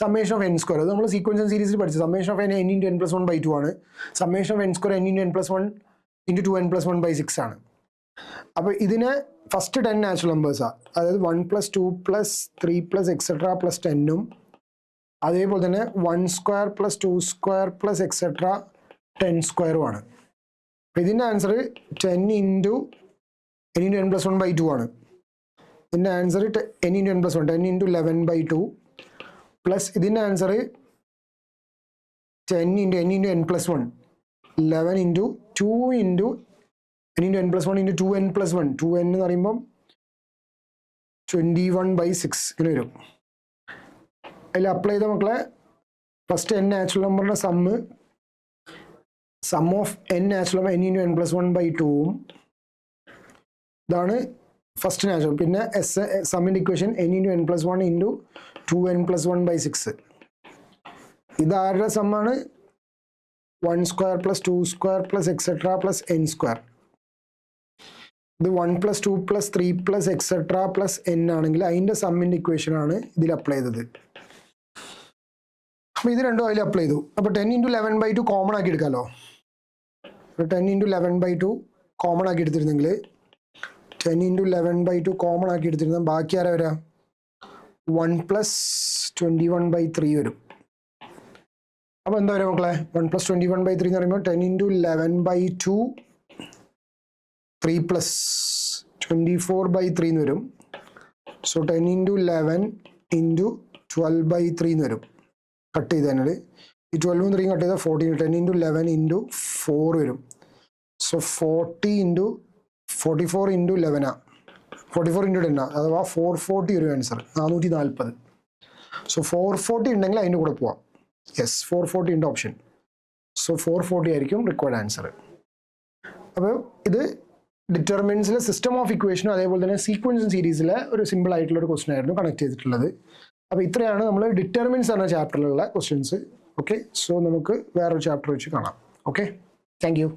സമ്മേഷൻ ഓഫ് n സ്ക്വയർ. അത് നമ്മൾ സീക്വൻസ് സീരീസിൽ പഠിച്ചു. Summation of n into n plus 1 by 2 ആണ്. Summation of n square n into n plus 1 into 2n plus 1 by 6 ആണ്. അപ്പോൾ ഇതിന് ഫസ്റ്റ് 10 നാച്ചുറൽ നമ്പേഴ്സാണ്, അതായത് 1 plus 2 plus 3 plus etc plus 10ഉം അതേപോലെ തന്നെ 1 square plus 2 square plus etc 10 സ്ക്വയറുമാണ്. അപ്പോൾ ഇതിൻ്റെ answer 10 into n plus 1 by 2 ആണ്. ഇതിൻ്റെ answer n into n plus 1 10 into 11 by 2 plus ഇതിൻ്റെ answer 10 into n into n plus 1 11 into 2 into n into n plus 1 into 2n plus 1 2n എന്ന് പറയുമ്പം 21 by 6 ഇങ്ങനെ വരും. അതിൽ അപ്ലൈ ചെയ്ത മക്കളെ ഫസ്റ്റ് n നാച്ചുറൽ നമ്പറിൻ്റെ sum of n natural number n into n plus 1 by 2ഉം ഇതാണ് ഫസ്റ്റ് നാച്ചുറൽ. പിന്നെ സമ്മിൻ്റെ equation n into n plus 1 into 2n plus 1 by 6. ഇതാരുടെ സമ്മാണ് 1 square plus 2 square plus etc plus n square. ഇത് 1 plus 2 plus 3 plus etc plus n ആണെങ്കിൽ അതിൻ്റെ സമ്മിൻ്റെ equation ആണ് ഇതിൽ അപ്ലൈ ചെയ്തത്. അപ്പോൾ ഇത് രണ്ടും അതിൽ അപ്ലൈ ചെയ്തു. അപ്പോൾ 10 into 11 by 2 കോമൺ ആക്കി എടുക്കാമല്ലോ. 10 into 11 by 2 കോമൺ ആക്കി എടുത്തിരുന്നെങ്കിൽ 10 into 11 by 2 കോമൺ ആക്കി എടുത്തിരുന്ന ബാക്കി ആരാ വരാം, 1 plus 21 by 3 വരും. അപ്പോൾ എന്താ വരും മക്കളെ, 1 plus 21 by 3 എന്ന് പറയുമ്പോൾ 10 into 11 by 2 3 plus 24 by 3 എന്ന് വരും. സോ 10 into 11 into 12 by 3 എന്ന് വരും. കട്ട് ചെയ്ത് തന്നെ ഈ 12 3 കട്ട് ചെയ്താൽ 14. 10 into 11 into 4 വരും. സോ 40 into 44 into 11 44 into 10 അഥവാ 440 ഒരു ആൻസർ 440. സോ 440 ഉണ്ടെങ്കിൽ അതിൻ്റെ കൂടെ പോവാം. യെസ് 440 ഉണ്ട് ഓപ്ഷൻ. സോ 440 ആയിരിക്കും റിക്വയർഡ് ആൻസർ. അപ്പോൾ ഇത് ഡിറ്റർമിനൻസിലെ സിസ്റ്റം ഓഫ് ഇക്വേഷനും അതേപോലെ തന്നെ സീക്വൻസ് സീരീസിലെ ഒരു സിമ്പിൾ ആയിട്ടുള്ള ഒരു ക്വസ്റ്റൻ ആയിരുന്നു കണക്ട് ചെയ്തിട്ടുള്ളത്. അപ്പോൾ ഇത്രയാണ് നമ്മൾ ഡിറ്റർമിനൻസ് എന്ന ചാപ്റ്ററിലുള്ള ക്വസ്റ്റ്യൻസ് ഓക്കെ, സോ നമുക്ക് വേറൊരു ചാപ്റ്റർ വെച്ച് കാണാം. Okay, thank you.